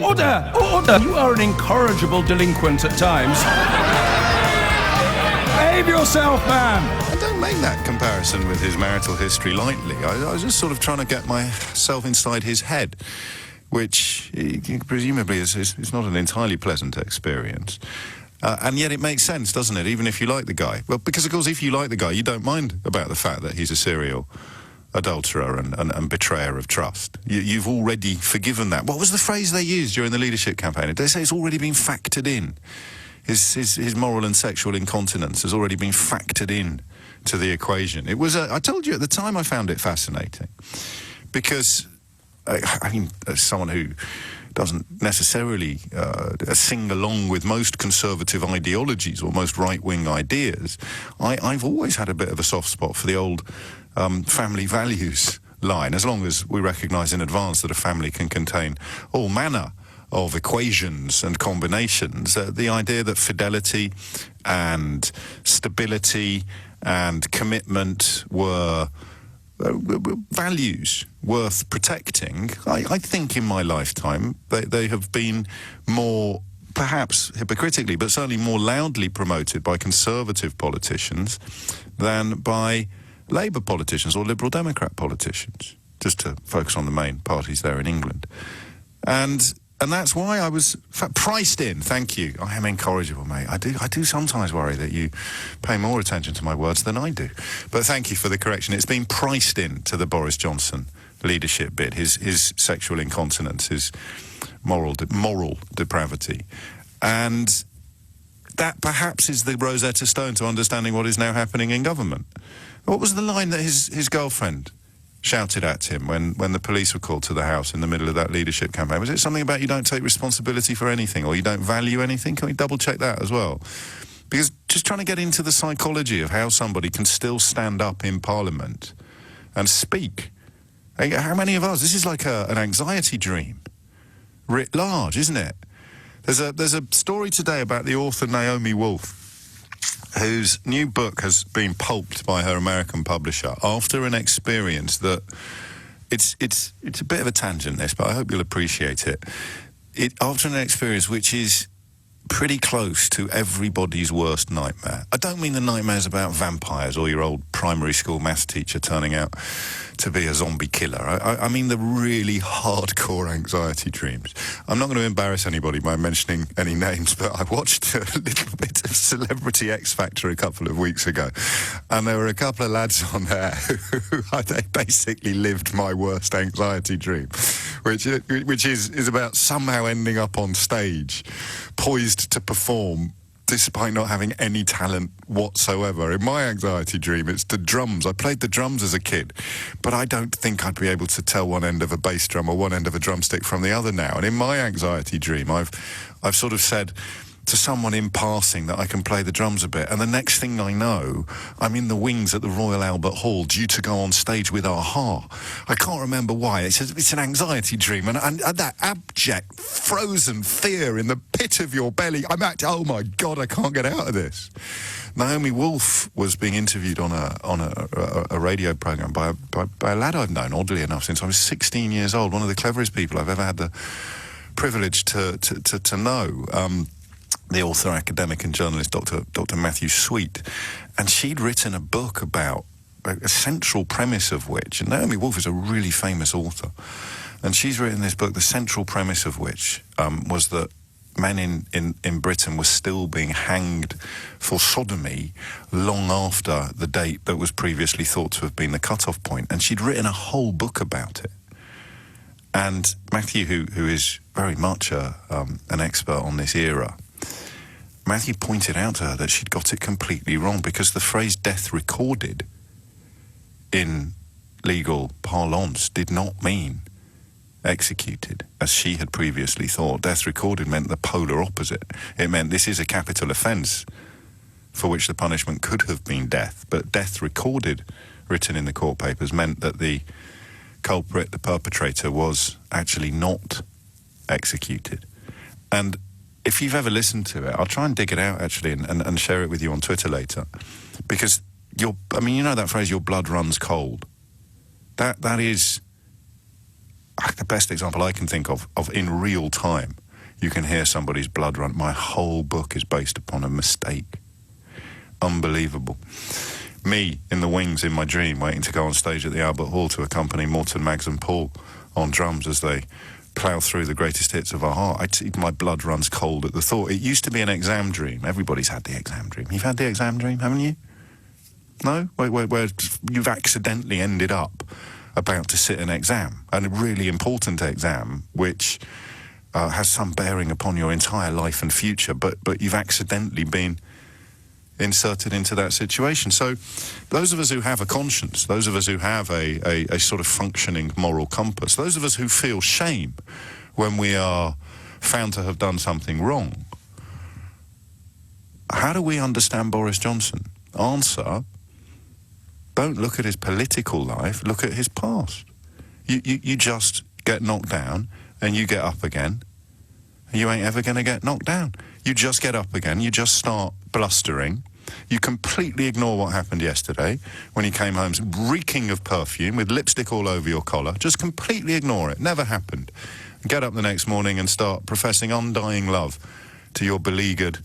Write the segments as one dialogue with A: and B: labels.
A: Order! Order! You are an incorrigible delinquent at times. Behave yourself, man!
B: I don't make that comparison with his marital history lightly. I was just sort of trying to get myself inside his head, which presumably is not an entirely pleasant experience. And yet it makes sense, doesn't it, even if you like the guy? Well, because, of course, if you like the guy, you don't mind about the fact that he's a serial adulterer and betrayer of trust. You've already forgiven that. What was the phrase they used during the leadership campaign? Did they say it's already been factored in? His moral and sexual incontinence has already been factored in to the equation. It was, I told you at the time, I found it fascinating. Because, I mean, as someone who doesn't necessarily sing along with most conservative ideologies or most right-wing ideas, I've always had a bit of a soft spot for the old family values line, as long as we recognise in advance that a family can contain all manner of equations and combinations. The idea that fidelity and stability and commitment were values worth protecting, I think in my lifetime they have been more, perhaps hypocritically, but certainly more loudly promoted by conservative politicians than by Labour politicians or Liberal Democrat politicians, just to focus on the main parties there in England. And that's why I was priced in. Thank you. I am incorrigible, mate. I do sometimes worry that you pay more attention to my words than I do. But thank you for the correction. It's been priced in to the Boris Johnson leadership bit, his sexual incontinence, his moral depravity. And that perhaps is the Rosetta Stone to understanding what is now happening in government. What was the line that his girlfriend shouted at him when the police were called to the house in the middle of that leadership campaign? Was it something about you don't take responsibility for anything or you don't value anything? Can we double-check that as well? Because just trying to get into the psychology of how somebody can still stand up in Parliament and speak. How many of us? This is like an anxiety dream, writ large, isn't it? There's a story today about the author Naomi Wolf, whose new book has been pulped by her American publisher after an experience that it's a bit of a tangent, this, but I hope you'll appreciate it. After an experience which is pretty close to everybody's worst nightmare. I don't mean the nightmares about vampires or your old primary school maths teacher turning out to be a zombie killer. I mean the really hardcore anxiety dreams. I'm not going to embarrass anybody by mentioning any names, but I watched a little bit of Celebrity X Factor a couple of weeks ago, and there were a couple of lads on there who they basically lived my worst anxiety dream, which is about somehow ending up on stage, poised to perform, despite not having any talent whatsoever. In my anxiety dream, it's the drums. I played the drums as a kid, but I don't think I'd be able to tell one end of a bass drum or one end of a drumstick from the other now. And in my anxiety dream, I've sort of said to someone in passing that I can play the drums a bit, and the next thing I know, I'm in the wings at the Royal Albert Hall due to go on stage with a-ha. I can't remember why. It's an anxiety dream, and that abject, frozen fear in the pit of your belly. Oh my God, I can't get out of this. Naomi Wolf was being interviewed on a radio program by a lad I've known, oddly enough, since I was 16 years old. One of the cleverest people I've ever had the privilege to know. The author, academic and journalist, Dr. Matthew Sweet. And she'd written a book about a central premise of which, and Naomi Wolf is a really famous author, and she's written this book, the central premise of which was that men in Britain were still being hanged for sodomy long after the date that was previously thought to have been the cut-off point. And she'd written a whole book about it. And Matthew, who is very much an expert on this era, Matthew pointed out to her that she'd got it completely wrong, because the phrase death recorded in legal parlance did not mean executed, as she had previously thought. Death recorded meant the polar opposite. It meant this is a capital offence for which the punishment could have been death, but death recorded, written in the court papers, meant that the culprit, the perpetrator, was actually not executed. And if you've ever listened to it, I'll try and dig it out, actually, and share it with you on Twitter later. Because, you know that phrase, your blood runs cold? That is the best example I can think of in real time, you can hear somebody's blood run. My whole book is based upon a mistake. Unbelievable. Me in the wings in my dream, waiting to go on stage at the Albert Hall to accompany Morton, Maggs and Paul on drums as they plough through the greatest hits of our heart. My blood runs cold at the thought. It used to be an exam dream. Everybody's had the exam dream. You've had the exam dream, haven't you? No? Where you've accidentally ended up about to sit an exam, and a really important exam, which has some bearing upon your entire life and future, but you've accidentally been inserted into that situation. So those of us who have a conscience, those of us who have a sort of functioning moral compass, those of us who feel shame when we are found to have done something wrong, how do we understand Boris Johnson? Answer: don't look at his political life, look at his past. You just get knocked down and you get up again. You ain't ever going to get knocked down. You just get up again, you just start blustering. You completely ignore what happened yesterday when you came home reeking of perfume with lipstick all over your collar. Just completely ignore it. Never happened. Get up the next morning and start professing undying love to your beleaguered,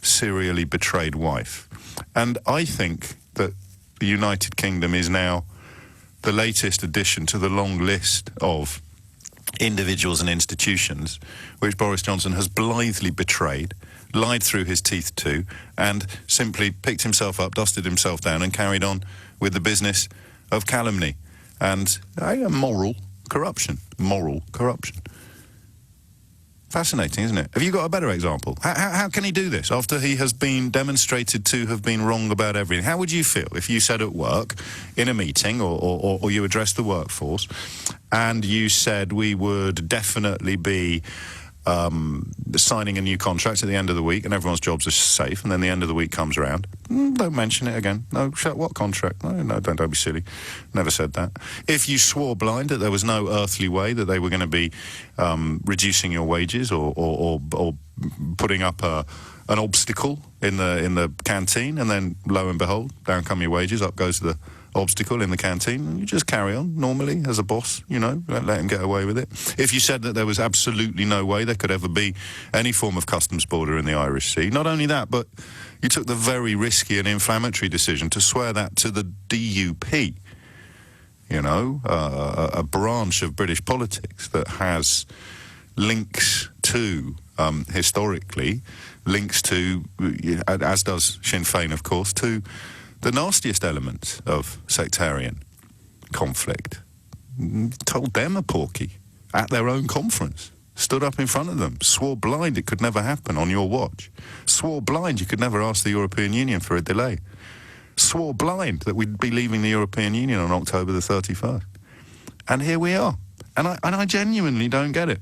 B: serially betrayed wife. And I think that the United Kingdom is now the latest addition to the long list of individuals and institutions which Boris Johnson has blithely betrayed, lied through his teeth to, and simply picked himself up, dusted himself down, and carried on with the business of calumny and moral corruption. Moral corruption. Fascinating, isn't it? Have you got a better example? How can he do this after he has been demonstrated to have been wrong about everything? How would you feel if you said at work, in a meeting, or you addressed the workforce, and you said we would definitely be signing a new contract at the end of the week and everyone's jobs are safe, and then the end of the week comes around, don't mention it again. No, what contract? No, don't be silly. Never said that. If you swore blind that there was no earthly way that they were going to be reducing your wages or putting up an obstacle in the canteen, and then lo and behold, down come your wages, up goes the obstacle in the canteen, and you just carry on normally as a boss, let him get away with it. If you said that there was absolutely no way there could ever be any form of customs border in the Irish Sea, not only that, but you took the very risky and inflammatory decision to swear that to the DUP, a branch of British politics that has links to, historically, links to, as does Sinn Féin, of course, to the nastiest elements of sectarian conflict. Told them a porky at their own conference. Stood up in front of them. Swore blind it could never happen on your watch. Swore blind you could never ask the European Union for a delay. Swore blind that we'd be leaving the European Union on October the 31st. And here we are. And I genuinely don't get it.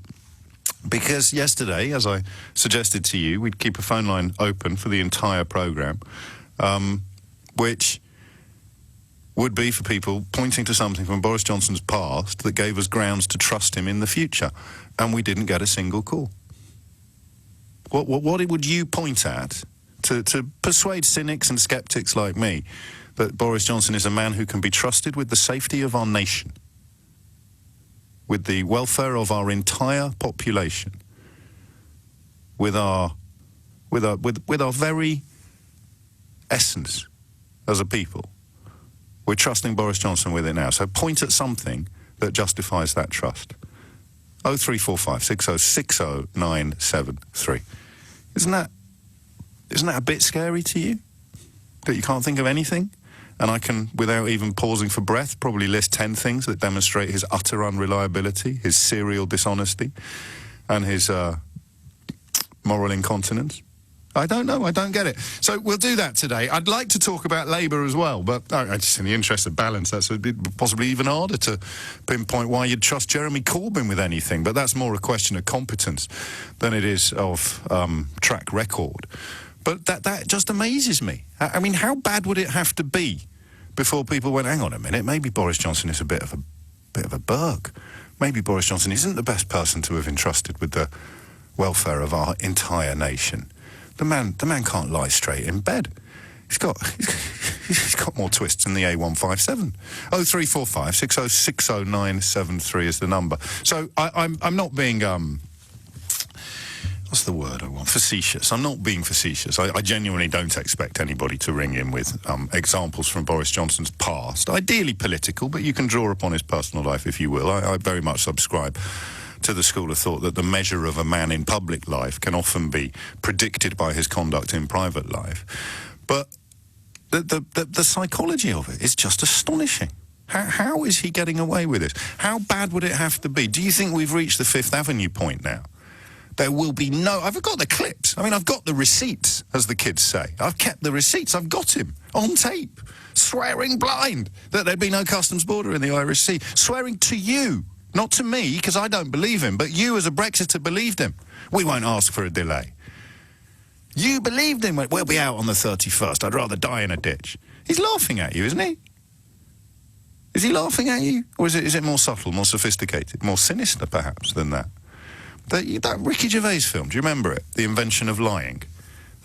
B: Because yesterday, as I suggested to you, we'd keep a phone line open for the entire programme, which would be for people pointing to something from Boris Johnson's past that gave us grounds to trust him in the future. And we didn't get a single call. What would you point at to persuade cynics and sceptics like me that Boris Johnson is a man who can be trusted with the safety of our nation, with the welfare of our entire population, with our very essence as a people? We're trusting Boris Johnson with it now. So point at something that justifies that trust. 0345 60 973. Isn't that a bit scary to you? That you can't think of anything? And I can, without even pausing for breath, probably list 10 things that demonstrate his utter unreliability, his serial dishonesty, and his moral incontinence. I don't know. I don't get it. So we'll do that today. I'd like to talk about Labour as well, but just in the interest of balance, that's possibly even harder to pinpoint why you'd trust Jeremy Corbyn with anything. But that's more a question of competence than it is of track record. But that just amazes me. I mean, how bad would it have to be before people went, hang on a minute, maybe Boris Johnson is a bit of a berg. Maybe Boris Johnson isn't the best person to have entrusted with the welfare of our entire nation. The man can't lie straight in bed. He's got more twists than the A157. 0345 6060973 is the number. So I'm not being what's the word I want? Facetious. I'm not being facetious. I genuinely don't expect anybody to ring in with examples from Boris Johnson's past. Ideally political, but you can draw upon his personal life if you will. I very much subscribe to the school of thought that the measure of a man in public life can often be predicted by his conduct in private life. But the psychology of it is just astonishing. How is he getting away with this? How bad would it have to be? Do you think we've reached the Fifth Avenue point now? There will be no... I've got the clips. I mean, I've got the receipts, as the kids say. I've kept the receipts. I've got him on tape, swearing blind that there'd be no customs border in the Irish Sea, swearing to you, not to me, because I don't believe him, but you as a Brexiter believed him. We won't ask for a delay. You believed him. We'll be out on the 31st. I'd rather die in a ditch. He's laughing at you, isn't he? Is he laughing at you? Or is it more subtle, more sophisticated, more sinister, perhaps, than that? That Ricky Gervais film, do you remember it? The Invention of Lying.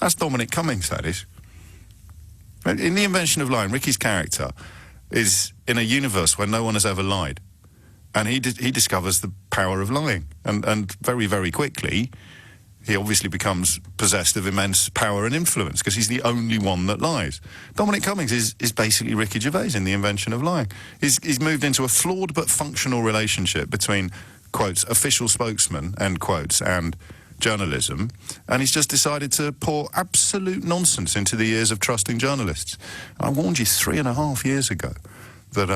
B: That's Dominic Cummings, that is. In The Invention of Lying, Ricky's character is in a universe where no one has ever lied. And he discovers the power of lying. And very, very quickly, he obviously becomes possessed of immense power and influence because he's the only one that lies. Dominic Cummings is basically Ricky Gervais in The Invention of Lying. He's moved into a flawed but functional relationship between, quotes, official spokesman, end quotes, and journalism, and he's just decided to pour absolute nonsense into the ears of trusting journalists. I warned you 3.5 years ago that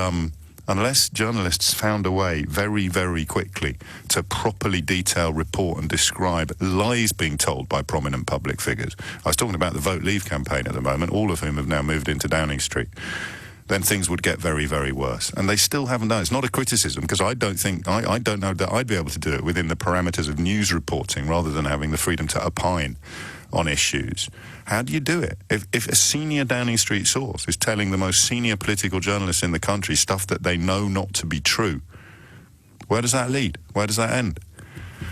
B: unless journalists found a way very, very quickly to properly detail, report and describe lies being told by prominent public figures. I was talking about the Vote Leave campaign at the moment, all of whom have now moved into Downing Street. Then things would get very, very worse. And they still haven't done it. It's not a criticism, because I don't know that I'd be able to do it within the parameters of news reporting rather than having the freedom to opine on issues. How do you do it? If a senior Downing Street source is telling the most senior political journalists in the country stuff that they know not to be true, where does that lead? Where does that end?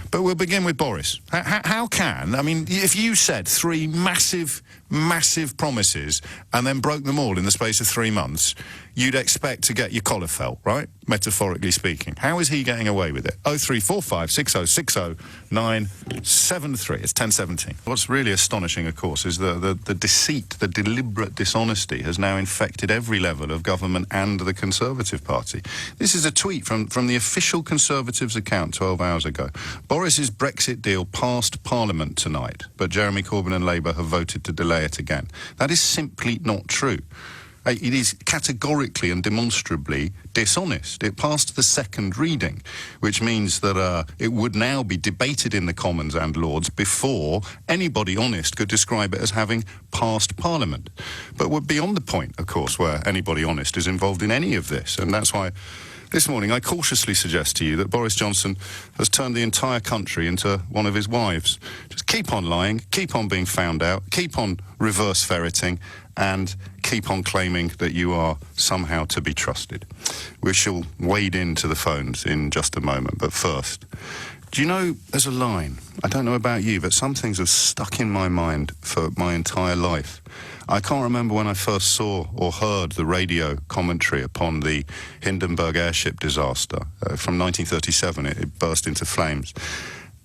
B: But we'll begin with Boris. How can, I mean, if you said 3 massive, massive promises and then broke them all in the space of 3 months, you'd expect to get your collar felt, right? Metaphorically speaking. How is he getting away with it? 0345 6060973. It's 10:17. What's really astonishing, of course, is the deceit, the deliberate dishonesty has now infected every level of government and the Conservative Party. This is a tweet from the official Conservatives account 12 hours ago. Boris's Brexit deal passed Parliament tonight, but Jeremy Corbyn and Labour have voted to delay it again. That is simply not true. It is categorically and demonstrably dishonest. It passed the second reading, which means that it would now be debated in the Commons and Lords before anybody honest could describe it as having passed Parliament. But we're beyond the point, of course, where anybody honest is involved in any of this, and that's why this morning I cautiously suggest to you that Boris Johnson has turned the entire country into one of his wives. Just keep on lying, keep on being found out, keep on reverse ferreting, and keep on claiming that you are somehow to be trusted. We shall wade into the phones in just a moment, but first, do you know, there's a line, I don't know about you, but some things have stuck in my mind for my entire life. I can't remember when I first saw or heard the radio commentary upon the Hindenburg airship disaster. From 1937, it burst into flames.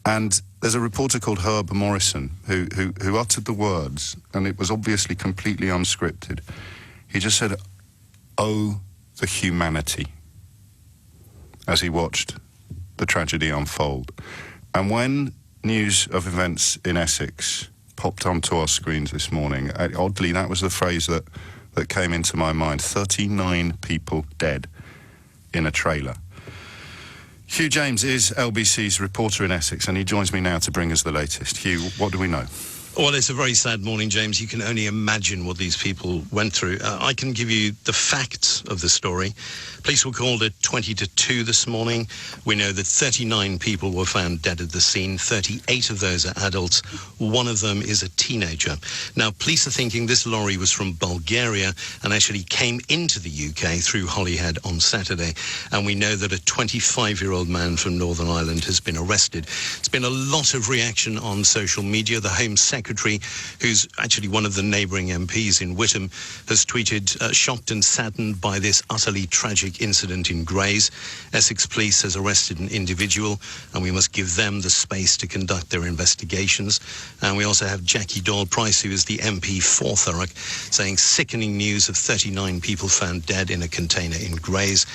B: And there's a reporter called Herb Morrison who uttered the words, and it was obviously completely unscripted. He just said, "Oh, the humanity," as he watched the tragedy unfold. And when news of events in Essex popped onto our screens this morning, oddly, that was the phrase that came into my mind. 39 people dead in a trailer. Hugh James is LBC's reporter in Essex, and he joins me now to bring us the latest. Hugh, what do we know?
C: Well, it's a very sad morning, James. You can only imagine what these people went through. I can give you the facts of the story. Police were called at 20 to 2 this morning. We know that 39 people were found dead at the scene. 38 of those are adults. One of them is a teenager. Now, police are thinking this lorry was from Bulgaria and actually came into the UK through Holyhead on Saturday. And we know that a 25-year-old man from Northern Ireland has been arrested. It's been a lot of reaction on social media. The Home Secretary secretary, who's actually one of the neighbouring MPs in Whittam, has tweeted, shocked and saddened by this utterly tragic incident in Grays. Essex Police has arrested an individual, and we must give them the space to conduct their investigations. And we also have Jackie Doyle-Price, who is the MP for Thurrock, saying sickening news of 39 people found dead in a container in Grays.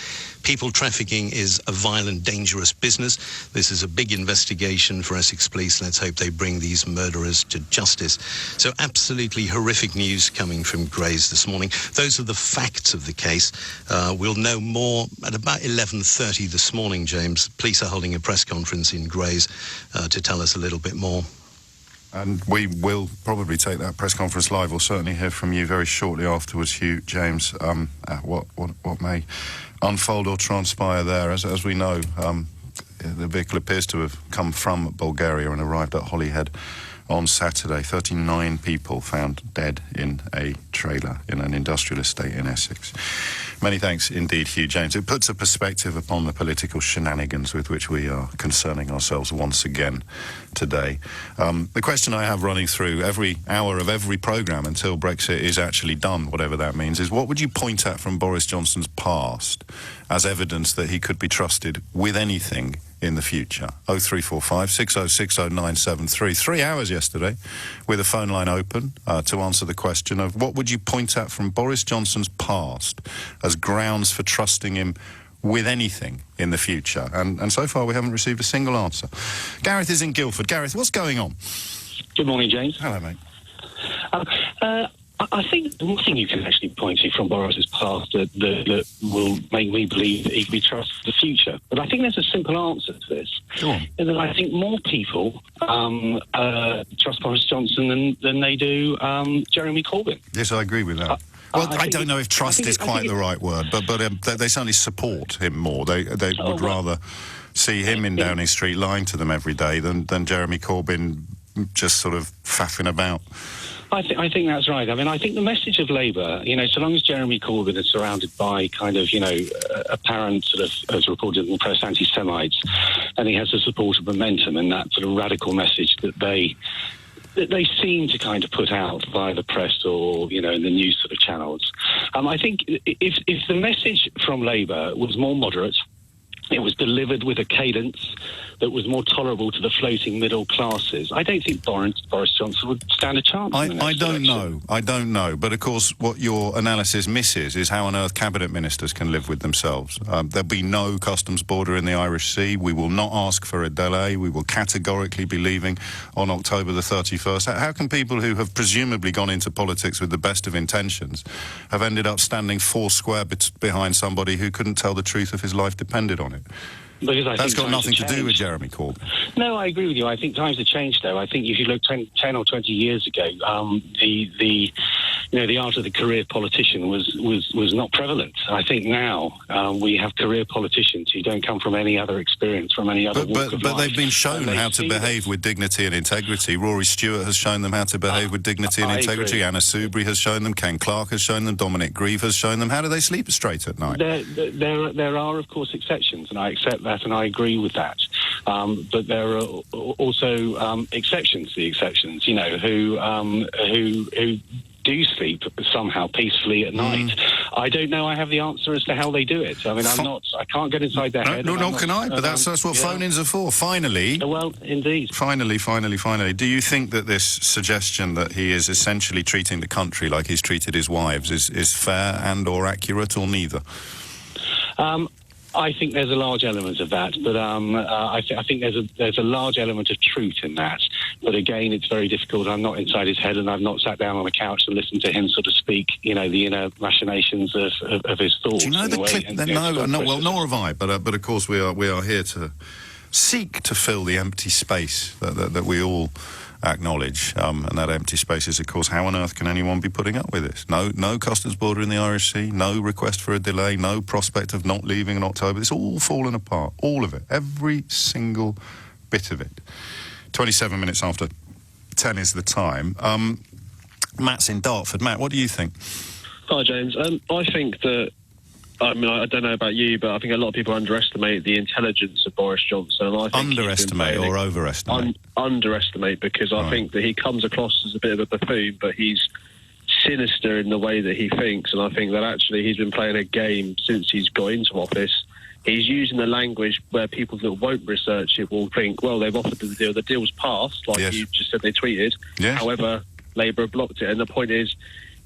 C: People trafficking is a violent, dangerous business. This is a big investigation for Essex Police. Let's hope they bring these murderers to justice. So absolutely horrific news coming from Grays this morning. Those are the facts of the case. We'll know more at about 11:30 this morning, James. Police are holding a press conference in Grays to tell us a little bit more.
B: And we will probably take that press conference live. We'll certainly hear from you very shortly afterwards, Hugh, James, what may unfold or transpire there. As we know, the vehicle appears to have come from Bulgaria and arrived at Holyhead on Saturday. 39 people found dead in a trailer in an industrial estate in Essex. Many thanks indeed, Hugh, James. It puts a perspective upon the political shenanigans with which we are concerning ourselves once again today. The question I have running through every hour of every programme until Brexit is actually done, whatever that means, is what would you point at from Boris Johnson's past as evidence that he could be trusted with anything in the future? 0345 6060 973. 3 hours yesterday with a phone line open to answer the question of what would you point at from Boris Johnson's past as grounds for trusting him with anything in the future. And so far we haven't received a single answer. Gareth is in Guildford. Gareth, what's going on?
D: Good morning, James.
B: Hello, mate.
D: I think the one thing you can actually point to from Boris's past that will make me believe that he can be trusted for the future. But I think there's a simple answer to this.
B: Go on.
D: In that I think more people trust Boris Johnson than they do Jeremy Corbyn.
B: Yes, I agree with that. Well, I don't know if trust is quite the right word, but they certainly support him more. They would rather see him in Downing Street lying to them every day than Jeremy Corbyn just sort of faffing about.
D: I think that's right. I mean, I think the message of Labour, so long as Jeremy Corbyn is surrounded by kind of, apparent sort of, as reported in the press, anti-Semites, and he has the support of momentum and that sort of radical message that they seem to kind of put out via the press or, in the news sort of channels. I think if the message from Labour was more moderate, it was delivered with a cadence that was more tolerable to the floating middle classes, I don't think Boris Johnson would stand a chance.
B: I don't know. But, of course, what your analysis misses is how on earth cabinet ministers can live with themselves. There'll be no customs border in the Irish Sea. We will not ask for a delay. We will categorically be leaving on October the 31st. How can people who have presumably gone into politics with the best of intentions have ended up standing four square behind somebody who couldn't tell the truth if his life depended on it?
D: Because
B: that's got nothing to do with Jeremy Corbyn.
D: No, I agree with you. I think times have changed, though. I think if you look 10 or 20 years ago, the art of the career politician was not prevalent. I think now we have career politicians who don't come from any other experience, from any other walk of life.
B: But they've been shown how to behave with dignity and integrity. Rory Stewart has shown them how to behave with dignity and integrity. Anna Soubry has shown them. Ken Clarke has shown them. Dominic Grieve has shown them. How do they sleep straight at night?
D: There are, of course, exceptions, and I accept that and I agree with that. But there are also exceptions, who do sleep somehow peacefully at night. I don't know. I have the answer as to how they do it. I mean, I can't get inside their head.
B: No, can I? But that's what phone-ins are for. Finally.
D: Well, indeed.
B: Finally. Do you think that this suggestion that he is essentially treating the country like he's treated his wives is fair and or accurate, or neither?
D: I think there's a large element of that, but I think there's a large element of truth in that. But again, it's very difficult. I'm not inside his head, and I've not sat down on a couch and listened to him sort of speak, the inner machinations of his thoughts.
B: Do you know the clip? Well, nor have I. But of course, we are here to seek to fill the empty space that we all acknowledge, and that empty space is, of course, how on earth can anyone be putting up with this? No customs border in the Irish Sea, no request for a delay, no prospect of not leaving in October. It's all fallen apart, all of it, every single bit of it. 27 minutes after 10 is the time. Matt's in Dartford. Matt, what do you think?
E: Hi, James. I think that, I don't know about you, but I think a lot of people underestimate the intelligence of Boris Johnson. And I think
B: underestimate or overestimate?
E: underestimate, because I think that he comes across as a bit of a buffoon, but he's sinister in the way that he thinks, and I think that actually he's been playing a game since he's got into office. He's using the language where people that won't research it will think, well, they've offered the deal. The deal's passed, like you just said they tweeted.
B: Yes.
E: However, Labour have blocked it. And the point is,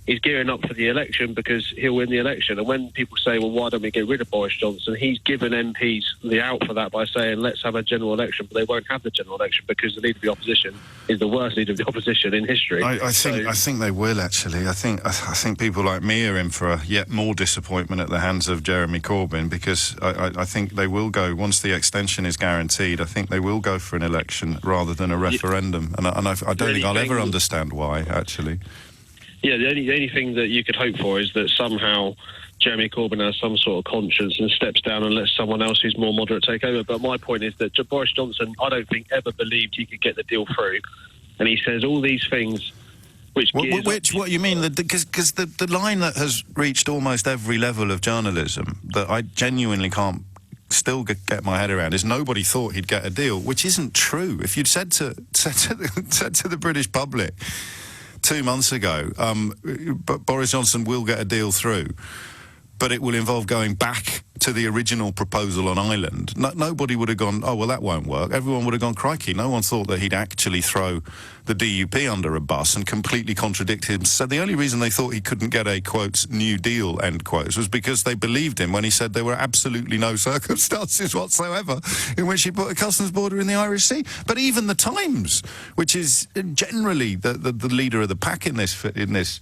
E: he's gearing up for the election because he'll win the election. And when people say, well, why don't we get rid of Boris Johnson? He's given MPs the out for that by saying, let's have a general election. But they won't have the general election because the Leader of the Opposition is the worst Leader of the Opposition in history.
B: I think they will, actually. I think people like me are in for a yet more disappointment at the hands of Jeremy Corbyn, because I think they will go, once the extension is guaranteed, I think they will go for an election rather than a referendum. And I don't think I'll ever understand why, actually.
E: Yeah, the only thing that you could hope for is that somehow Jeremy Corbyn has some sort of conscience and steps down and lets someone else who's more moderate take over. But my point is that Boris Johnson, I don't think, ever believed he could get the deal through. And he says all these things which...
B: What you mean? Because the line that has reached almost every level of journalism that I genuinely can't still get my head around is nobody thought he'd get a deal, which isn't true. If you'd said to the British public 2 months ago, but Boris Johnson will get a deal through, but it will involve going back to the original proposal on Ireland, nobody would have gone, oh, well, that won't work. Everyone would have gone, crikey. No one thought that he'd actually throw the DUP under a bus and completely contradict him. So the only reason they thought he couldn't get a, quotes, new deal, end quotes, was because they believed him when he said there were absolutely no circumstances whatsoever in which he put a customs border in the Irish Sea. But even the Times, which is generally the leader of the pack in this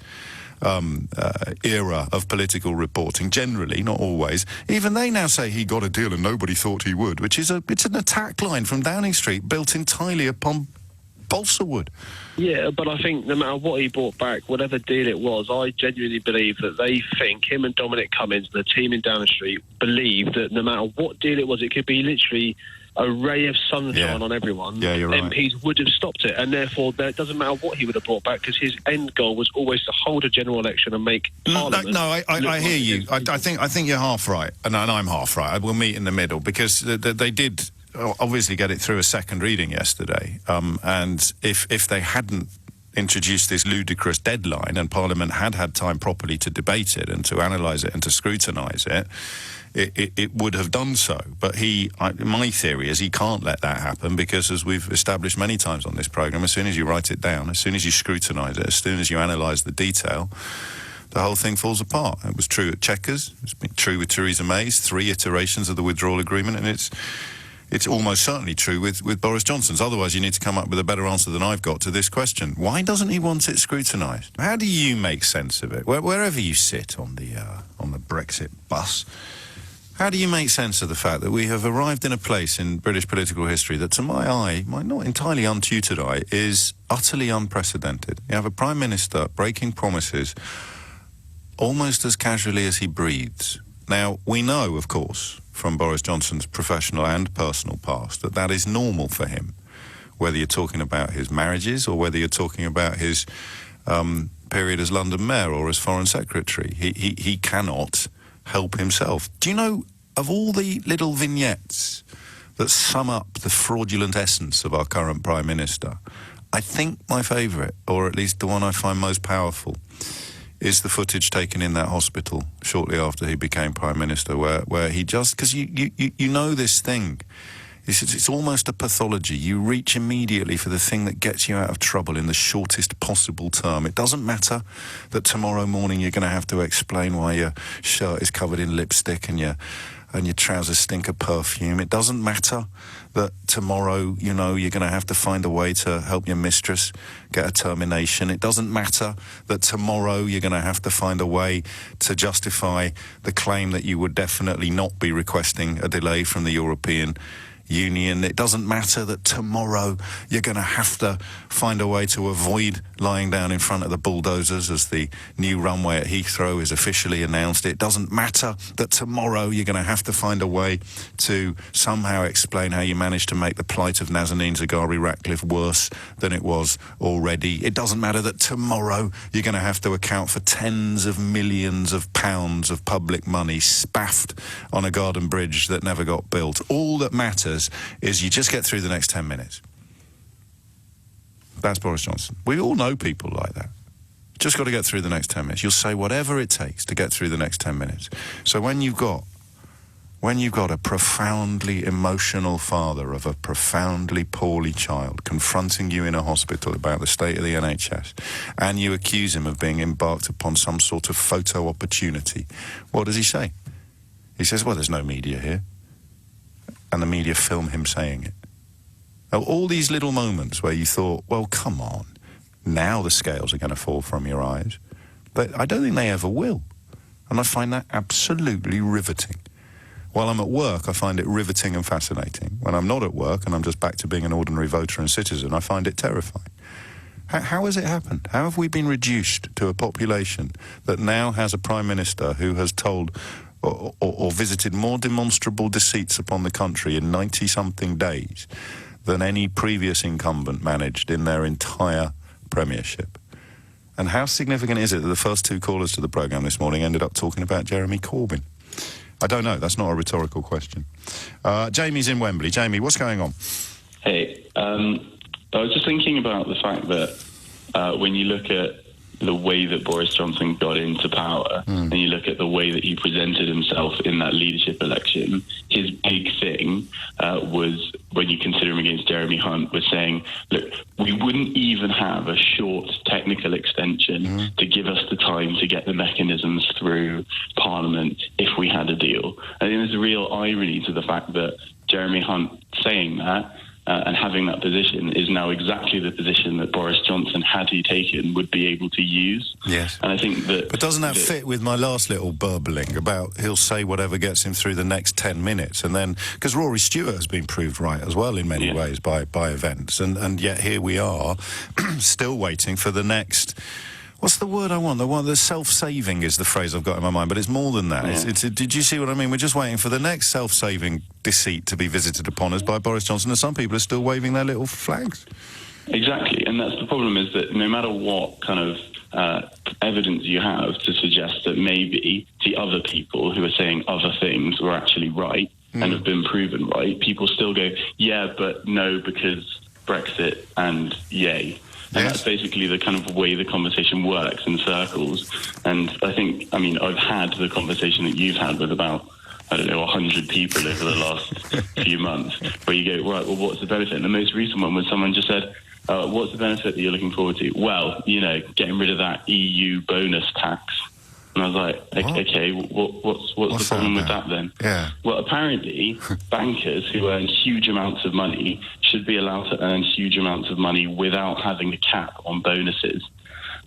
B: era of political reporting, generally, not always, even they now say he got a deal and nobody thought he would, which is it's an attack line from Downing Street built entirely upon balsa wood.
E: Yeah, but I think no matter what he brought back, whatever deal it was, I genuinely believe that they think, him and Dominic Cummings, the team in Downing Street, believe that no matter what deal it was, it could be literally a ray of sunshine on everyone.
B: Yeah, you're right.
E: MPs would have stopped it, and therefore it doesn't matter what he would have brought back, because his end goal was always to hold a general election and make Parliament.
B: No, I hear you. I think you're half right, and I'm half right. We'll meet in the middle, because they did obviously get it through a second reading yesterday, and if they hadn't introduced this ludicrous deadline and Parliament had time properly to debate it and to analyse it and to scrutinise it, it would have done so. But my theory is he can't let that happen, because, as we've established many times on this programme, as soon as you write it down, as soon as you scrutinise it, as soon as you analyse the detail, the whole thing falls apart. It was true at Chequers, it's been true with Theresa May's 3 iterations of the withdrawal agreement, and it's almost certainly true with Boris Johnson's. Otherwise, you need to come up with a better answer than I've got to this question. Why doesn't he want it scrutinised? How do you make sense of it? Wherever you sit on the Brexit bus, how do you make sense of the fact that we have arrived in a place in British political history that, to my eye, my not entirely untutored eye, is utterly unprecedented? You have a Prime Minister breaking promises almost as casually as he breathes. Now, we know, of course, from Boris Johnson's professional and personal past, that is normal for him, whether you're talking about his marriages or whether you're talking about his period as London Mayor or as Foreign Secretary. He cannot help himself. Do you know, of all the little vignettes that sum up the fraudulent essence of our current Prime Minister, I think my favourite, or at least the one I find most powerful, is the footage taken in that hospital shortly after he became Prime Minister, where he just, because you know this thing, it's almost a pathology. You reach immediately for the thing that gets you out of trouble in the shortest possible term. It doesn't matter that tomorrow morning you're going to have to explain why your shirt is covered in lipstick and your trousers stink of perfume. It doesn't matter that tomorrow, you're going to have to find a way to help your mistress get a termination. It doesn't matter that tomorrow you're going to have to find a way to justify the claim that you would definitely not be requesting a delay from the European Union. It doesn't matter that tomorrow you're going to have to find a way to avoid lying down in front of the bulldozers as the new runway at Heathrow is officially announced. It doesn't matter that tomorrow you're going to have to find a way to somehow explain how you managed to make the plight of Nazanin Zaghari Ratcliffe worse than it was already. It doesn't matter that tomorrow you're going to have to account for tens of millions of pounds of public money spaffed on a garden bridge that never got built. All that matters is you just get through the next 10 minutes. That's Boris Johnson. We all know people like that. Just got to get through the next 10 minutes. You'll say whatever it takes to get through the next 10 minutes. So when you've got a profoundly emotional father of a profoundly poorly child confronting you in a hospital about the state of the NHS, and you accuse him of being embarked upon some sort of photo opportunity, what does he say? He says, well, there's no media here. And the media film him saying it. Now, all these little moments where you thought, well, come on, now the scales are going to fall from your eyes. But I don't think they ever will. And I find that absolutely riveting. While I'm at work, I find it riveting and fascinating. When I'm not at work and I'm just back to being an ordinary voter and citizen, I find it terrifying. How has it happened? How have we been reduced to a population that now has a Prime Minister who has told or visited more demonstrable deceits upon the country in 90-something days than any previous incumbent managed in their entire premiership? And how significant is it that the first two callers to the programme this morning ended up talking about Jeremy Corbyn? I don't know. That's not a rhetorical question. Jamie's in Wembley. Jamie, what's going on?
F: Hey, I was just thinking about the fact that when you look at the way that Boris Johnson got into power and you look at the way that he presented himself in that leadership election, his big thing was, when you consider him against Jeremy Hunt, was saying, look, we wouldn't even have a short technical extension to give us the time to get the mechanisms through Parliament if we had a deal. I think there's a real irony to the fact that Jeremy Hunt saying that and having that position is now exactly the position that Boris Johnson, had he taken, would be able to use.
B: Yes.
F: And I think that...
B: But doesn't that fit with my last little burbling about he'll say whatever gets him through the next 10 minutes? And then, because Rory Stewart has been proved right as well in many ways by events. And yet here we are, still waiting for the next... What's the word I want? The self-saving is the phrase I've got in my mind, but it's more than that. Yeah. Did you see what I mean? We're just waiting for the next self-saving deceit to be visited upon us by Boris Johnson, and some people are still waving their little flags.
F: Exactly, and that's the problem, is that no matter what kind of evidence you have to suggest that maybe the other people who are saying other things were actually right and have been proven right, people still go, yeah, but no, because Brexit and yay. And that's basically the kind of way the conversation works in circles. And I think, I mean, I've had the conversation that you've had with about, 100 people over the last few months, where you go, right, well, what's the benefit? And the most recent one was someone just said, what's the benefit that you're looking forward to? Well, getting rid of that EU bonus tax. And I was like, okay, what's the problem with that then? Yeah. Well, apparently, bankers who earn huge amounts of money should be allowed to earn huge amounts of money without having a cap on bonuses.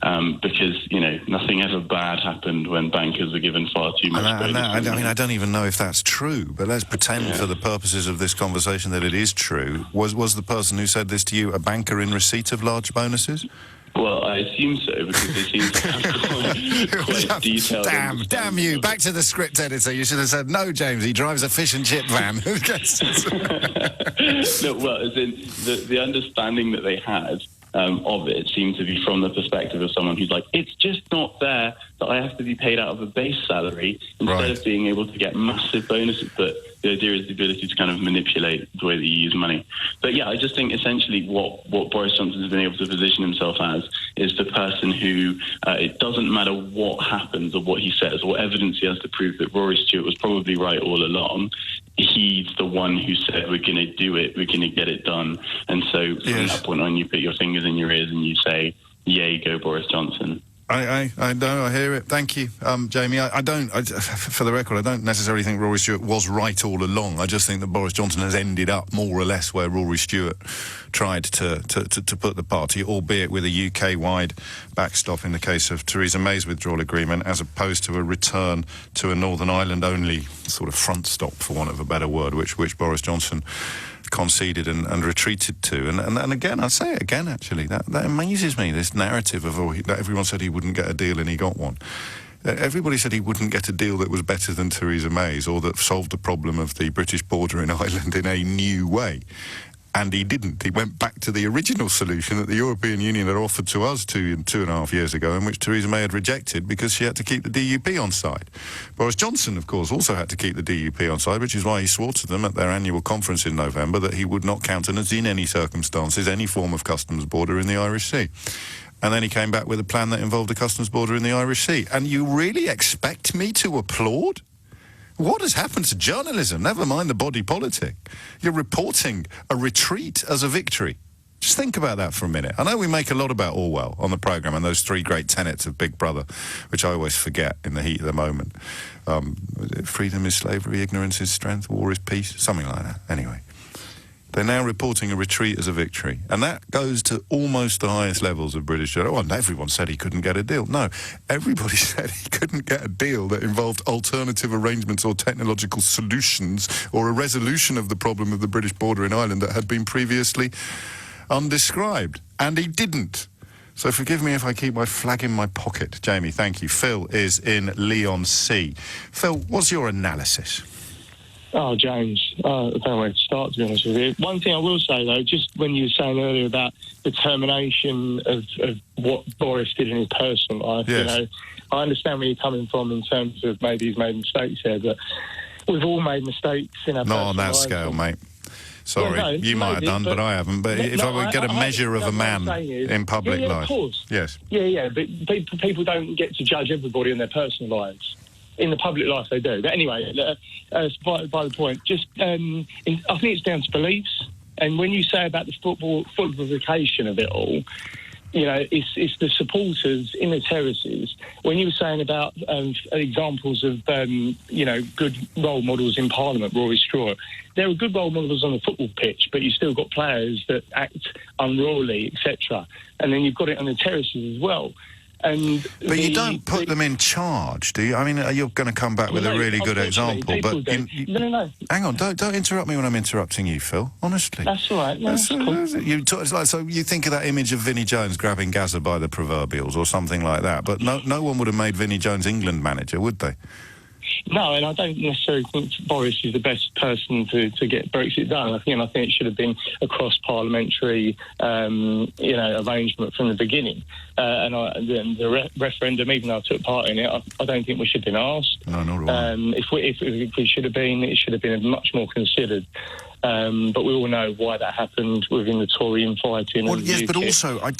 F: Because, nothing ever bad happened when bankers were given far too much bonus.
B: I don't even know if that's true, but let's pretend for the purposes of this conversation that it is true. Was the person who said this to you a banker in receipt of large bonuses?
F: Well, I assume so, because they seem to have quite detailed...
B: Damn you. Back to the script editor. You should have said, no, James, he drives a fish and chip van.
F: No, well, as in, the understanding that they had of it seemed to be from the perspective of someone who's like, it's just not fair that I have to be paid out of a base salary instead of being able to get massive bonuses. But the idea is the ability to kind of manipulate the way that you use money. But yeah, I just think essentially what Boris Johnson has been able to position himself as is the person who, it doesn't matter what happens or what he says or what evidence he has to prove that Rory Stewart was probably right all along. He's the one who said, we're going to do it, we're going to get it done. And so from that point on, you put your fingers in your ears and you say, yay, go Boris Johnson.
B: I know, I hear it. Thank you, Jamie. For the record, I don't necessarily think Rory Stewart was right all along. I just think that Boris Johnson has ended up more or less where Rory Stewart tried to put the party, albeit with a UK-wide backstop in the case of Theresa May's withdrawal agreement, as opposed to a return to a Northern Ireland-only sort of front stop, for want of a better word, which Boris Johnson conceded and retreated to. And again, I'll say it again, actually, that amazes me, this narrative of that everyone said he wouldn't get a deal and he got one. Everybody said he wouldn't get a deal that was better than Theresa May's or that solved the problem of the British border in Ireland in a new way. And he didn't. He went back to the original solution that the European Union had offered to us 2.5 years ago, in which Theresa May had rejected because she had to keep the DUP on side. Boris Johnson, of course, also had to keep the DUP on side, which is why he swore to them at their annual conference in November that he would not countenance in any circumstances any form of customs border in the Irish Sea. And then he came back with a plan that involved a customs border in the Irish Sea. And you really expect me to applaud? What has happened to journalism? Never mind the body politic. You're reporting a retreat as a victory. Just think about that for a minute. I know we make a lot about Orwell on the programme and those 3 great tenets of Big Brother, which I always forget in the heat of the moment. Freedom is slavery, ignorance is strength, war is peace, something like that. Anyway, they're now reporting a retreat as a victory. And that goes to almost the highest levels of British journalism. Well, everyone said he couldn't get a deal. No, everybody said he couldn't get a deal that involved alternative arrangements or technological solutions or a resolution of the problem of the British border in Ireland that had been previously undescribed. And he didn't. So forgive me if I keep my flag in my pocket. Jamie, thank you. Phil is in Leon C. Phil, what's your analysis?
G: Oh, James, I don't know where to start, to be honest with you. One thing I will say, though, just when you were saying earlier about the termination of what Boris did in his personal life,
B: yes.
G: You know, I understand where you're coming from in terms of maybe he's made mistakes there, but we've all made mistakes in our personal
B: Not on that
G: lives.
B: scale, mate. Sorry,
G: Yeah, no,
B: you might have done, but I haven't. But if I would get a measure of a man in public life...
G: of course.
B: Yes.
G: Yeah, but people don't get to judge everybody in their personal lives. In the public life, they do. But anyway, by the point, just I think it's down to beliefs. And when you say about the footballification of it all, you know, it's the supporters in the terraces. When you were saying about examples of, you know, good role models in Parliament, Rory Straw, there are good role models on the football pitch, but you've still got players that act unruly, etc. And then you've got it on the terraces as well.
B: But you don't put them in charge, do you? I mean, you're going to come back with a really good example, but...
G: No.
B: Hang on, don't interrupt me when I'm interrupting you, Phil, honestly.
G: That's all right. No, that's cool.
B: So you think of that image of Vinnie Jones grabbing Gaza by the proverbials or something like that, but no one would have made Vinnie Jones England manager, would they?
G: No, and I don't necessarily think Boris is the best person to get Brexit done. I think it should have been a cross-parliamentary, arrangement from the beginning. And the referendum, even though I took part in it, I don't think we should have been asked.
B: No, not at all.
G: If we should have been, it should have been much more considered. But we all know why that happened within the Tory infighting.
B: Well, yes, but also, I,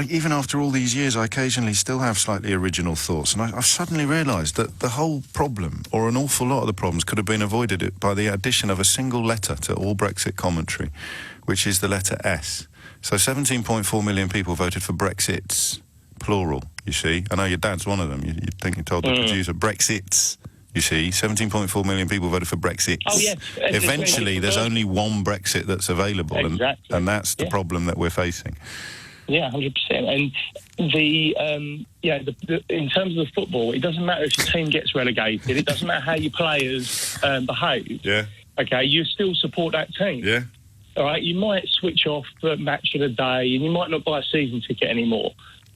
B: even after all these years, I occasionally still have slightly original thoughts, and I've suddenly realised that the whole problem, or an awful lot of the problems, could have been avoided by the addition of a single letter to all Brexit commentary, which is the letter S. So 17.4 million people voted for Brexits, plural, you see. I know your dad's one of them. You'd think you told the producer, Brexits. You see, 17.4 million people voted for Brexit.
G: Oh, yes.
B: Eventually, there's only one Brexit that's available,
G: exactly.
B: and that's the problem that we're facing.
G: Yeah, 100%. And in terms of the football, it doesn't matter if your team gets relegated. It doesn't matter how your players behave.
B: Yeah.
G: Okay, you still support that team.
B: Yeah.
G: All right, you might switch off the match of the day, and you might not buy a season ticket anymore.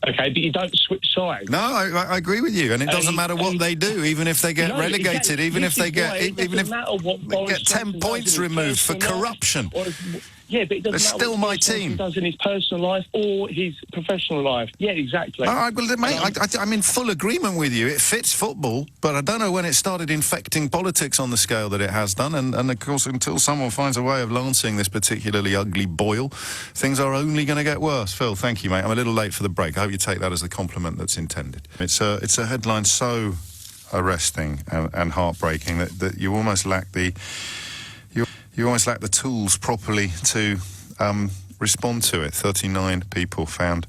G: Okay, but you don't switch sides.
B: No, I agree with you, and it doesn't matter what they do, even if they get relegated, even if they get 10 points removed for corruption.
G: Yeah, but it doesn't
B: They're
G: matter
B: still
G: what
B: my team.
G: he does in his personal life or his professional life. Yeah, exactly.
B: All right, well, mate, I'm in full agreement with you. It fits football, but I don't know when it started infecting politics on the scale that it has done. And of course, until someone finds a way of lancing this particularly ugly boil, things are only going to get worse. Phil, thank you, mate. I'm a little late for the break. I hope you take that as the compliment that's intended. It's a headline so arresting and heartbreaking that you almost lack the... You almost lack the tools properly to respond to it. 39 people found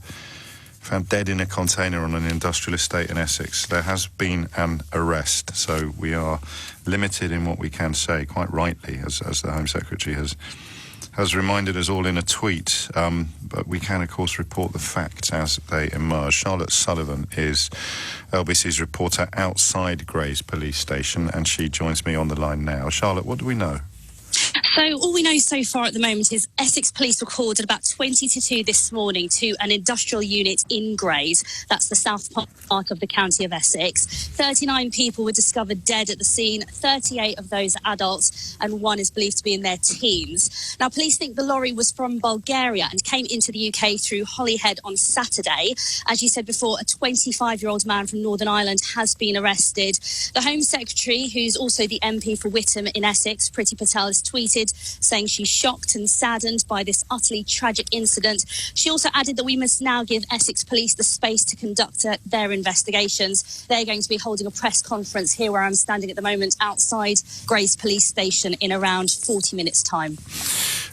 B: dead in a container on an industrial estate in Essex. There has been an arrest, so we are limited in what we can say, quite rightly, as the Home Secretary has reminded us all in a tweet. But we can, of course, report the facts as they emerge. Charlotte Sullivan is LBC's reporter outside Grays Police Station, and she joins me on the line now. Charlotte, what do we know?
H: So all we know so far at the moment is Essex Police recorded about 20 to 2 this morning to an industrial unit in Grays. That's the south part of the county of Essex. 39 people were discovered dead at the scene. 38 of those are adults and one is believed to be in their teens. Now, police think the lorry was from Bulgaria and came into the UK through Holyhead on Saturday. As you said before, a 25-year-old man from Northern Ireland has been arrested. The Home Secretary, who's also the MP for Witham in Essex, Priti Patel, has tweeted saying she's shocked and saddened by this utterly tragic incident. She also added that we must now give Essex Police the space to conduct their investigations. They're going to be holding a press conference here where I'm standing at the moment outside Grays Police Station in around 40 minutes' time.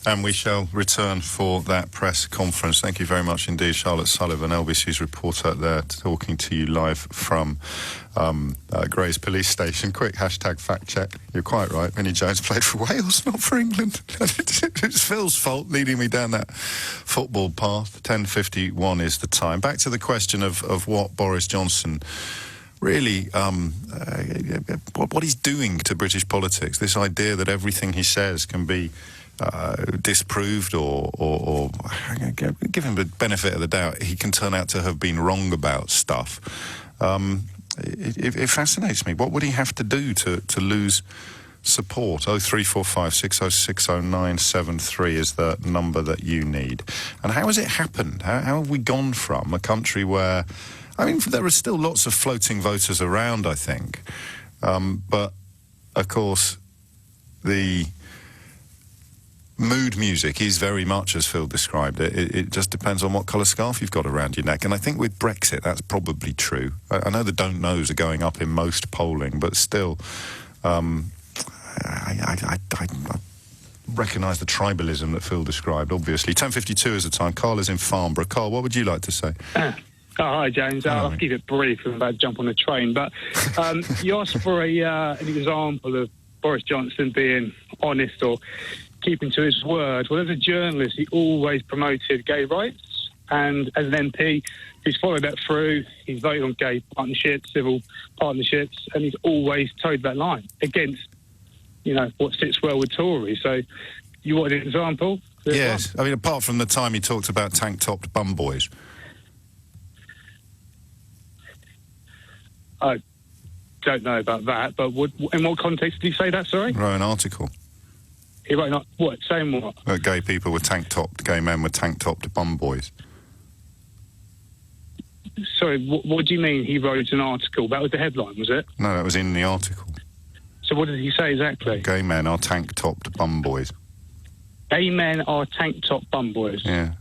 B: And we shall return for that press conference. Thank you very much indeed, Charlotte Sullivan, LBC's reporter there, talking to you live from Grays Police Station. Quick hashtag fact check. You're quite right. Vinnie Jones played for Wales, not for England. It's Phil's fault leading me down that football path. 10:51 is the time. Back to the question of what Boris Johnson really, what he's doing to British politics. This idea that everything he says can be disproved or give him the benefit of the doubt, he can turn out to have been wrong about stuff. It fascinates me. What would he have to do to lose support? 0345 606 0973 is the number that you need. And how has it happened? How have we gone from a country where, I mean, there are still lots of floating voters around, I think. But, of course, the mood music is very much as Phil described it. It just depends on what colour scarf you've got around your neck. And I think with Brexit, that's probably true. I know the don't knows are going up in most polling, but still, I recognise the tribalism that Phil described, obviously. 10:52 is the time. Carl is in Farnborough. Carl, what would you like to say?
G: Hi, James. I'll keep it brief. I'm about to jump on a train. But you asked for an example of Boris Johnson being honest or keeping to his word. Well, as a journalist, he always promoted gay rights, and as an MP, he's followed that through. He's voted on gay partnerships, civil partnerships, and he's always towed that line against, what sits well with Tories. So, you want an example?
B: Yes. I mean, apart from the time he talked about tank-topped bum boys.
G: I don't know about that, but in what context did he say that, sorry?
B: Wrote an article.
G: He wrote not what? Saying what?
B: That gay people were tank-topped, gay men were tank-topped bum boys.
G: Sorry, what do you mean he wrote an article? That was the headline, was it?
B: No, that was in the article.
G: So what did he say exactly?
B: Gay men are tank-topped bum boys.
G: Gay men are tank-top bum boys?
B: Yeah.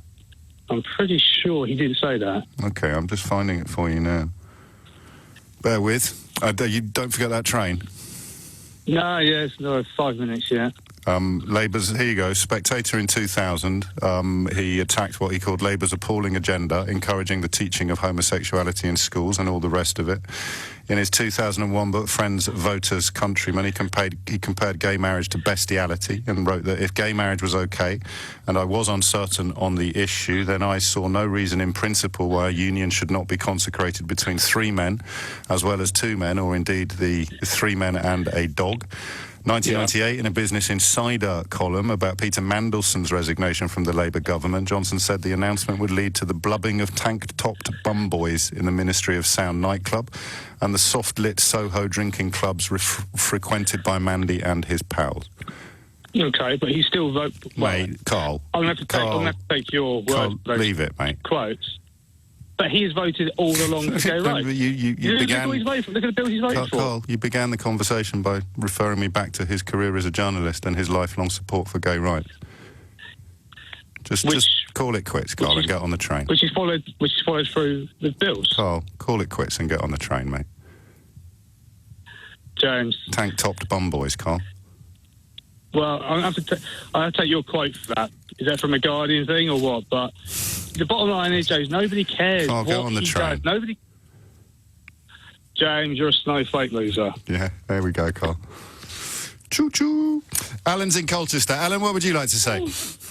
G: I'm pretty sure he didn't say that.
B: OK, I'm just finding it for you now. Bear with. You don't forget that train.
G: No, yes, no, 5 minutes, yeah.
B: Labour's, here you go, Spectator in 2000, he attacked what he called Labour's appalling agenda, encouraging the teaching of homosexuality in schools and all the rest of it. In his 2001 book, Friends, Voters, Countrymen, he compared gay marriage to bestiality and wrote that if gay marriage was OK, and I was uncertain on the issue, then I saw no reason in principle why a union should not be consecrated between 3 men, as well as 2 men, or indeed the 3 men and a dog. 1998, in a Business Insider column about Peter Mandelson's resignation from the Labour government, Johnson said the announcement would lead to the blubbing of tank-topped bum boys in the Ministry of Sound nightclub and the soft-lit Soho drinking clubs frequented by Mandy and his pals.
G: OK, but he still vote...
B: Mate, Carl.
G: I'm going to have to take your word.
B: Leave it, mate.
G: Quotes. But he's voted all along for gay rights.
B: You began...
G: Look at the bill he's voted for.
B: Carl, you began the conversation by referring me back to his career as a journalist and his lifelong support for gay rights. Just call it quits, Carl, and get on the train.
G: Which is followed through with bills.
B: Carl, call it quits and get on the train, mate.
G: James.
B: Tank-topped bum boys, Carl.
G: Well, I'll have to take your quote for that. Is that from a Guardian thing or what? But the bottom line is, James, nobody cares.
B: Carl, get on the train.
G: Nobody. James, you're a snowflake loser.
B: Yeah, there we go, Carl. Choo-choo. Alan's in Colchester. Alan, what would you like to say?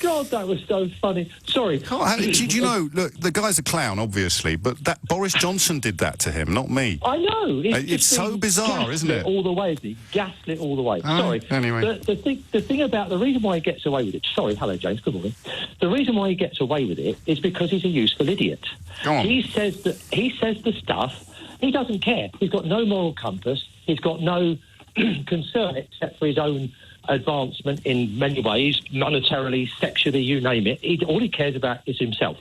I: God, that was so funny. Sorry.
B: Do you know, look, the guy's a clown, obviously, but that Boris Johnson did that to him, not me.
I: I know.
B: It's so bizarre, isn't it?
I: All the way, isn't he? Gaslit all the way. Sorry.
B: Anyway.
I: The thing about the reason why he gets away with it... Sorry, hello, James, good morning. The reason why he gets away with it is because he's a useful idiot.
B: Go on.
I: He says the stuff... He doesn't care. He's got no moral compass. He's got no concern except for his own advancement in many ways, monetarily, sexually, you name it. All he cares about is himself.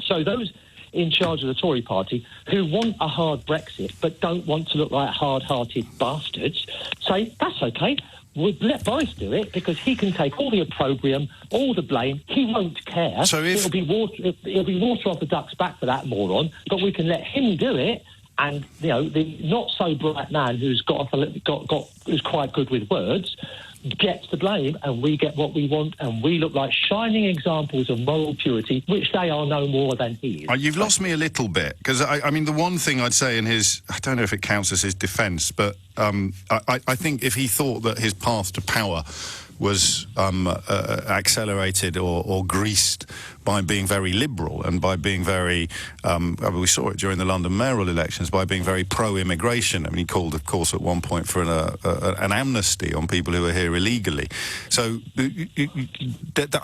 I: So those in charge of the Tory party who want a hard Brexit but don't want to look like hard-hearted bastards say, that's OK, we'll let Boris do it because he can take all the opprobrium, all the blame. He won't care.
B: So it'll
I: be water off the duck's back for that moron, but we can let him do it. And the not so bright man who's who's quite good with words gets the blame, and we get what we want, and we look like shining examples of moral purity, which they are no more than he is.
B: You've lost me a little bit, because, I mean, the one thing I'd say in his... I don't know if it counts as his defence, but I think if he thought that his path to power was accelerated or greased by being very liberal and by being very, we saw it during the London mayoral elections, by being very pro-immigration. I mean, he called, of course, at one point for an amnesty on people who are here illegally. So I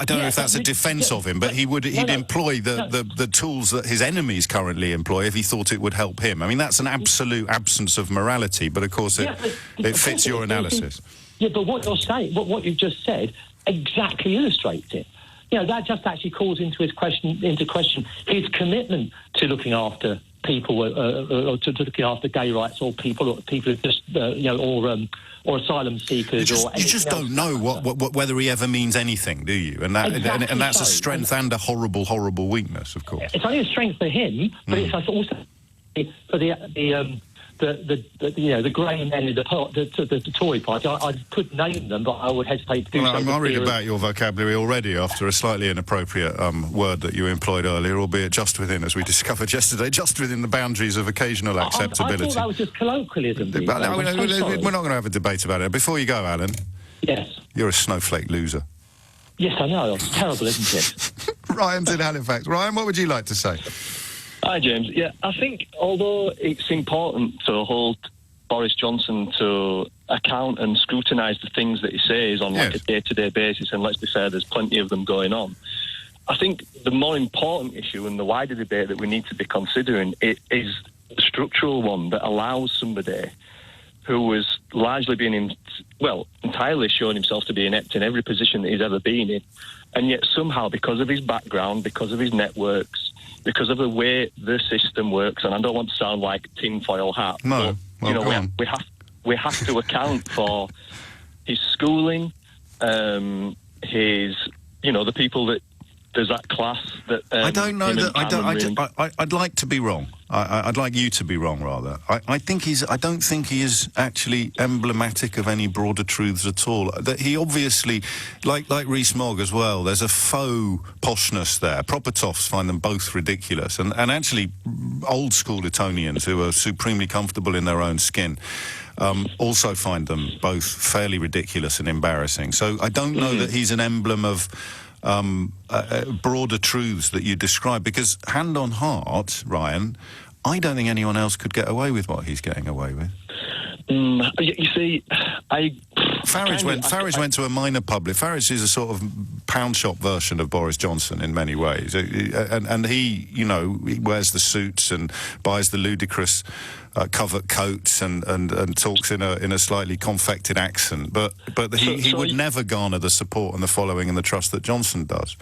B: don't know if that's a defence of him, but he'd employ the tools that his enemies currently employ if he thought it would help him. I mean, that's an absolute absence of morality, but of course it fits your analysis.
I: Yeah, but what you're saying, what you've just said, exactly illustrates it. That just actually calls into question his commitment to looking after people, or to looking after gay rights, or people who just, or asylum seekers,
B: you just don't know whether he ever means anything, do you? And that's a strength and a horrible, horrible weakness, of course.
I: It's only a strength for him, but it's also for the grey men of the Tory party. I could name them, but I would hesitate to do so.
B: I'm worried about your vocabulary already after a slightly inappropriate word that you employed earlier, albeit just within, as we discovered yesterday, just within the boundaries of occasional acceptability.
I: I thought that was just colloquialism.
B: We're not going to have a debate about it. Before you go, Alan.
I: Yes.
B: You're a snowflake loser.
I: Yes, I know. It's terrible, isn't it?
B: Ryan's in Halifax. Ryan, what would you like to say?
E: Hi, James. Yeah, I think although it's important to hold Boris Johnson to account and scrutinise the things that he says on like a day-to-day basis, and let's be fair, there's plenty of them going on, I think the more important issue and the wider debate that we need to be considering is a structural one that allows somebody who was largely entirely shown himself to be inept in every position that he's ever been in, and yet somehow, because of his background, because of his networks, because of the way the system works, and I don't want to sound like tinfoil hat,
B: no,
E: but we have to account for his schooling, his the people that there's that class that
B: I don't know that I'd like to be wrong. I'd like you to be wrong, rather. I don't think he is actually emblematic of any broader truths at all. That he obviously, like Rees-Mogg as well, there's a faux poshness there. Proper toffs find them both ridiculous, and actually old school Etonians who are supremely comfortable in their own skin also find them both fairly ridiculous and embarrassing. So I don't know that he's an emblem of broader truths that you describe, because hand on heart, Ryan, I don't think anyone else could get away with what he's getting away with.
E: You see,
B: Farage went to a minor public. Farage is a sort of pound shop version of Boris Johnson in many ways, and he wears the suits and buys the ludicrous covert coats and talks in a slightly confected accent, but he would never garner the support and the following and the trust that Johnson does.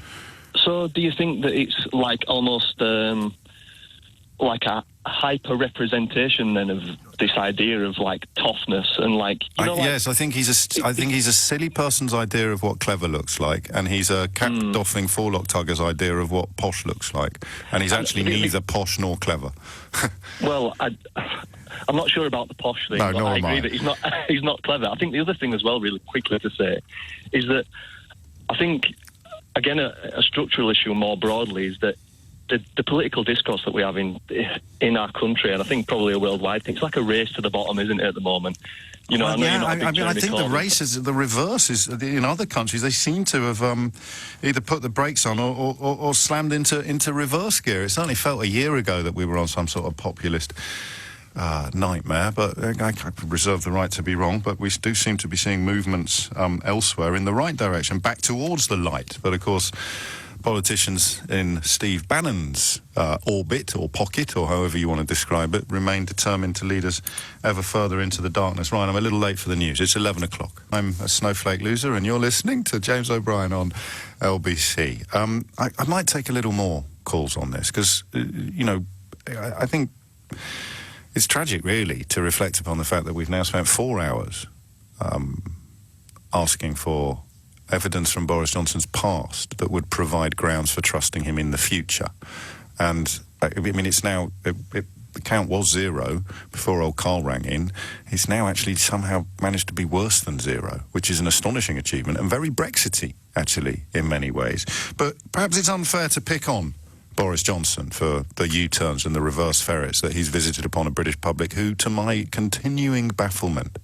E: So do you think that it's like almost like a hyper representation then of this idea of like toughness and yes,
B: I think he's a silly person's idea of what clever looks like, and he's a cap-doffing forelock tugger's idea of what posh looks like, and he's actually neither posh nor clever.
E: Well, I'm not sure about the posh thing, but I agree that he's not clever. I think the other thing as well, really quickly to say, is that I think, again, a structural issue more broadly is that the political discourse that we have in our country, and I think probably a worldwide thing, it's like a race to the bottom, isn't it, at the moment? You know,
B: I think the race is the reverse. Is in other countries they seem to have either put the brakes on or slammed into reverse gear. It certainly felt a year ago that we were on some sort of populist nightmare, but I reserve the right to be wrong. But we do seem to be seeing movements elsewhere in the right direction, back towards the light. But of course, politicians in Steve Bannon's orbit or pocket, or however you want to describe it, remain determined to lead us ever further into the darkness. Ryan, I'm a little late for the news. It's 11 o'clock. I'm a snowflake loser, and you're listening to James O'Brien on LBC. I might take a little more calls on this, because, I think it's tragic, really, to reflect upon the fact that we've now spent 4 hours asking for evidence from Boris Johnson's past that would provide grounds for trusting him in the future. And, it's now... the count was 0 before old Carl rang in. It's now actually somehow managed to be worse than 0, which is an astonishing achievement and very Brexity, actually, in many ways. But perhaps it's unfair to pick on Boris Johnson for the U-turns and the reverse ferrets that he's visited upon a British public who, to my continuing bafflement,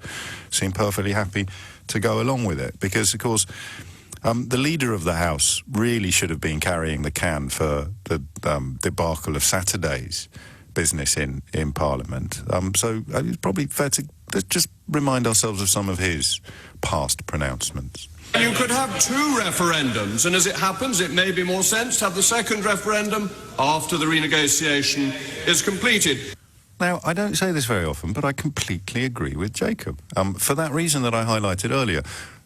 B: seem perfectly happy to go along with it. Because, of course, the leader of the House really should have been carrying the can for the debacle of Saturday's business in Parliament. So it's probably fair to just remind ourselves of some of his past pronouncements.
A: You could have 2 referendums, and as it happens, it may be more sense to have the second referendum after the renegotiation is completed.
B: Now, I don't say this very often, but I completely agree with Jacob. For that reason that I highlighted earlier,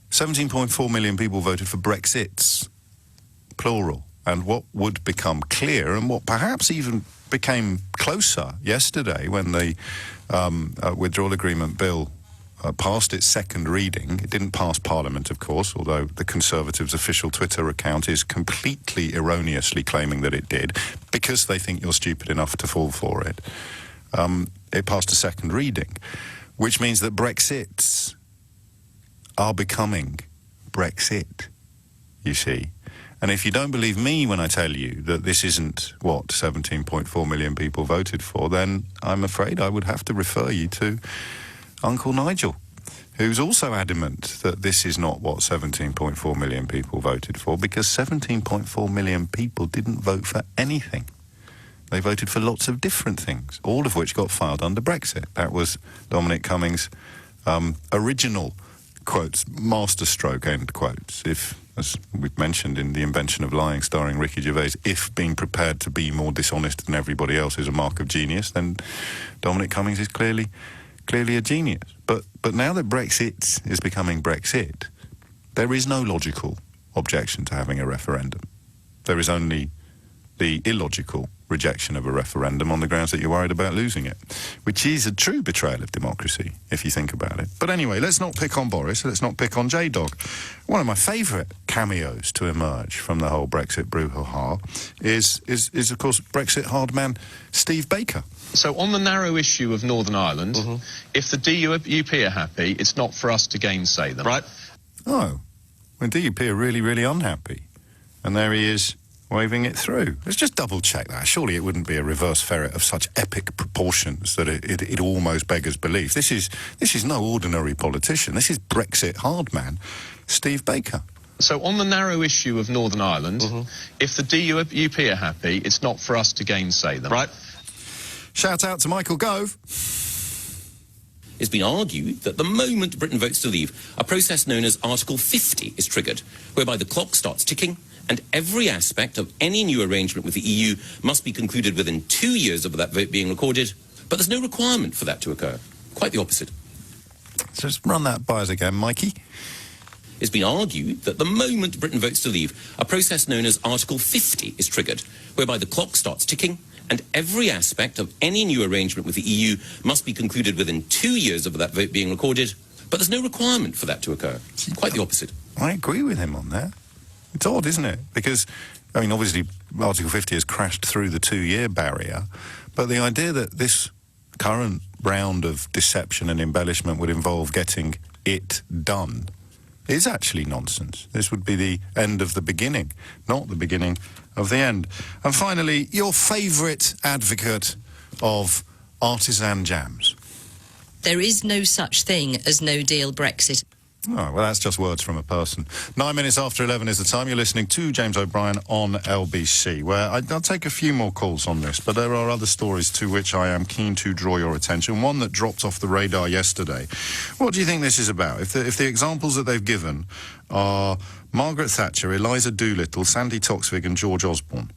B: 17.4 million people voted for Brexits, plural. And what would become clear, and what perhaps even became closer yesterday when the withdrawal agreement bill passed its second reading. It didn't pass Parliament, of course, although the Conservatives' official Twitter account is completely erroneously claiming that it did, because they think you're stupid enough to fall for it. It passed a second reading, which means that Brexits are becoming Brexit, you see. And if you don't believe me when I tell you that this isn't what 17.4 million people voted for, then I'm afraid I would have to refer you to Uncle Nigel, who's also adamant that this is not what 17.4 million people voted for, because 17.4 million people didn't vote for anything. They voted for lots of different things, all of which got filed under Brexit. That was Dominic Cummings' original, quotes, masterstroke, end quotes. If, as we've mentioned in The Invention of Lying, starring Ricky Gervais, if being prepared to be more dishonest than everybody else is a mark of genius, then Dominic Cummings is clearly a genius. But now that Brexit is becoming Brexit, there is no logical objection to having a referendum. There is only the illogical rejection of a referendum on the grounds that you're worried about losing it, which is a true betrayal of democracy, if you think about it. But anyway, let's not pick on Boris, let's not pick on J-Dog. One of my favourite cameos to emerge from the whole Brexit brouhaha is of course, Brexit hard man Steve Baker.
J: So on the narrow issue of Northern Ireland, if the DUP are happy, it's not for us to gainsay them. Right.
B: Oh, when DUP are really, really unhappy. And there he is, waving it through. Let's just double-check that. Surely it wouldn't be a reverse ferret of such epic proportions that it almost beggars belief. This is no ordinary politician. This is Brexit hard man Steve Baker.
J: So on the narrow issue of Northern Ireland, if the DUP are happy, it's not for us to gainsay them. Right.
B: Shout out to Michael Gove.
K: It's been argued that the moment Britain votes to leave, a process known as Article 50 is triggered, whereby the clock starts ticking and every aspect of any new arrangement with the EU must be concluded within 2 years of that vote being recorded. But there's no requirement for that to occur. Quite the opposite.
B: So just run that by us again, Mikey.
K: It's been argued that the moment Britain votes to leave, a process known as Article 50 is triggered, whereby the clock starts ticking and every aspect of any new arrangement with the EU must be concluded within 2 years of that vote being recorded. But there's no requirement for that to occur. Quite the opposite.
B: I agree with him on that. It's odd, isn't it? Because, I mean, obviously, Article 50 has crashed through the 2-year barrier, but the idea that this current round of deception and embellishment would involve getting it done is actually nonsense. This would be the end of the beginning, not the beginning of the end. And finally, your favourite advocate of artisan jams.
L: There is no such thing as no-deal Brexit.
B: Oh, well, that's just words from a person. 9 minutes after 11 is the time. You're listening to James O'Brien on LBC, where I'll take a few more calls on this, but there are other stories to which I am keen to draw your attention. One that dropped off the radar yesterday. What do you think this is about? If the examples that they've given are Margaret Thatcher, Eliza Doolittle, Sandy Toksvig and George Osborne,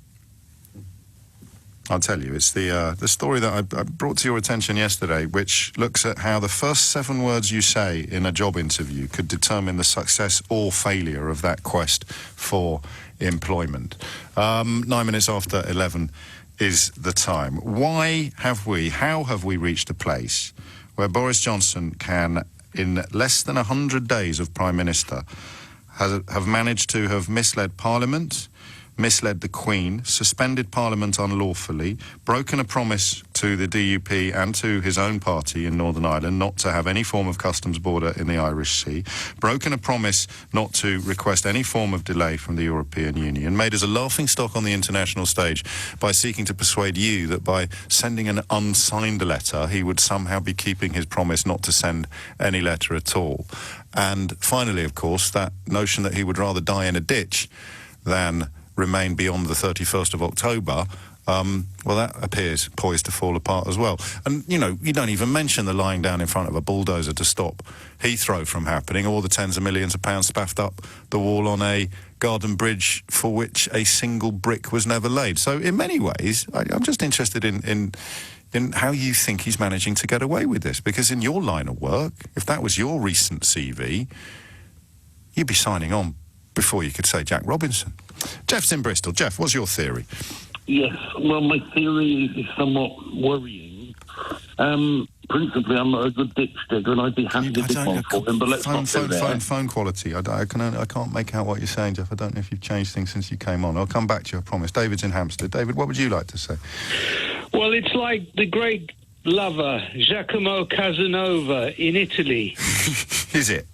B: I'll tell you, it's the story that I brought to your attention yesterday, which looks at how the first 7 words you say in a job interview could determine the success or failure of that quest for employment. 9 minutes after 11 is the time. How have we reached a place where Boris Johnson can, in less than 100 days of Prime Minister, have managed to have misled Parliament, misled the Queen, suspended Parliament unlawfully, broken a promise to the DUP and to his own party in Northern Ireland not to have any form of customs border in the Irish Sea, broken a promise not to request any form of delay from the European Union, made us a laughingstock on the international stage by seeking to persuade you that by sending an unsigned letter he would somehow be keeping his promise not to send any letter at all. And finally, of course, that notion that he would rather die in a ditch than remain beyond the 31st of October, well, that appears poised to fall apart as well. And, you know, you don't even mention the lying down in front of a bulldozer to stop Heathrow from happening, or the tens of millions of pounds spaffed up the wall on a garden bridge for which a single brick was never laid. So, in many ways, I'm just interested in how you think he's managing to get away with this, because in your line of work, if that was your recent CV, you'd be signing on before you could say Jack Robinson. Jeff's in Bristol. Jeff, what's your theory?
M: Yes, well, my theory is somewhat worrying. Principally, I'm not a good ditch digger, and I'd be happy to dig one for him, but let's not go there.
B: Phone quality. I can't make out what you're saying, Jeff. I don't know if you've changed things since you came on. I'll come back to you, I promise. David's in Hampstead. David, what would you like to say?
G: Well, it's like the great lover, Giacomo Casanova in Italy.
B: Is it?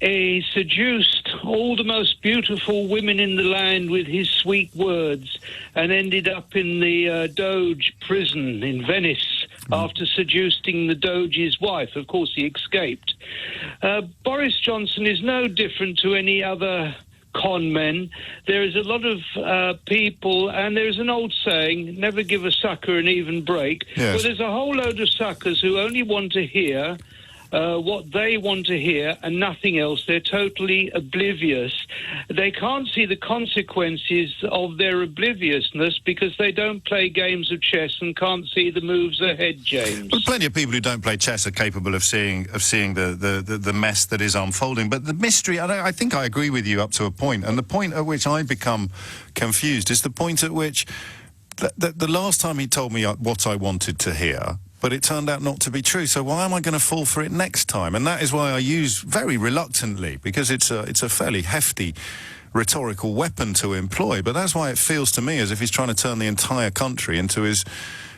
G: He seduced all the most beautiful women in the land with his sweet words and ended up in the Doge prison in Venice after seducing the Doge's wife. Of course, he escaped. Boris Johnson is no different to any other con men. There is a lot of people, and there's an old saying, never give a sucker an even break.
B: Yes.
G: Well, there's a whole load of suckers who only want to hear what they want to hear and nothing else. They're totally oblivious. They can't see the consequences of their obliviousness because they don't play games of chess and can't see the moves ahead, James.
B: Well, plenty of people who don't play chess are capable of seeing the mess that is unfolding. But the mystery, I think I agree with you up to a point, and the point at which I become confused is the point at which the last time he told me what I wanted to hear, but it turned out not to be true. So why am I going to fall for it next time? And that is why I use very reluctantly, because it's a fairly hefty rhetorical weapon to employ. But that's why it feels to me as if he's trying to turn the entire country into his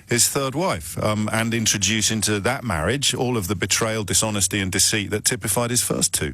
B: third wife, and introduce into that marriage all of the betrayal, dishonesty and deceit that typified his first two.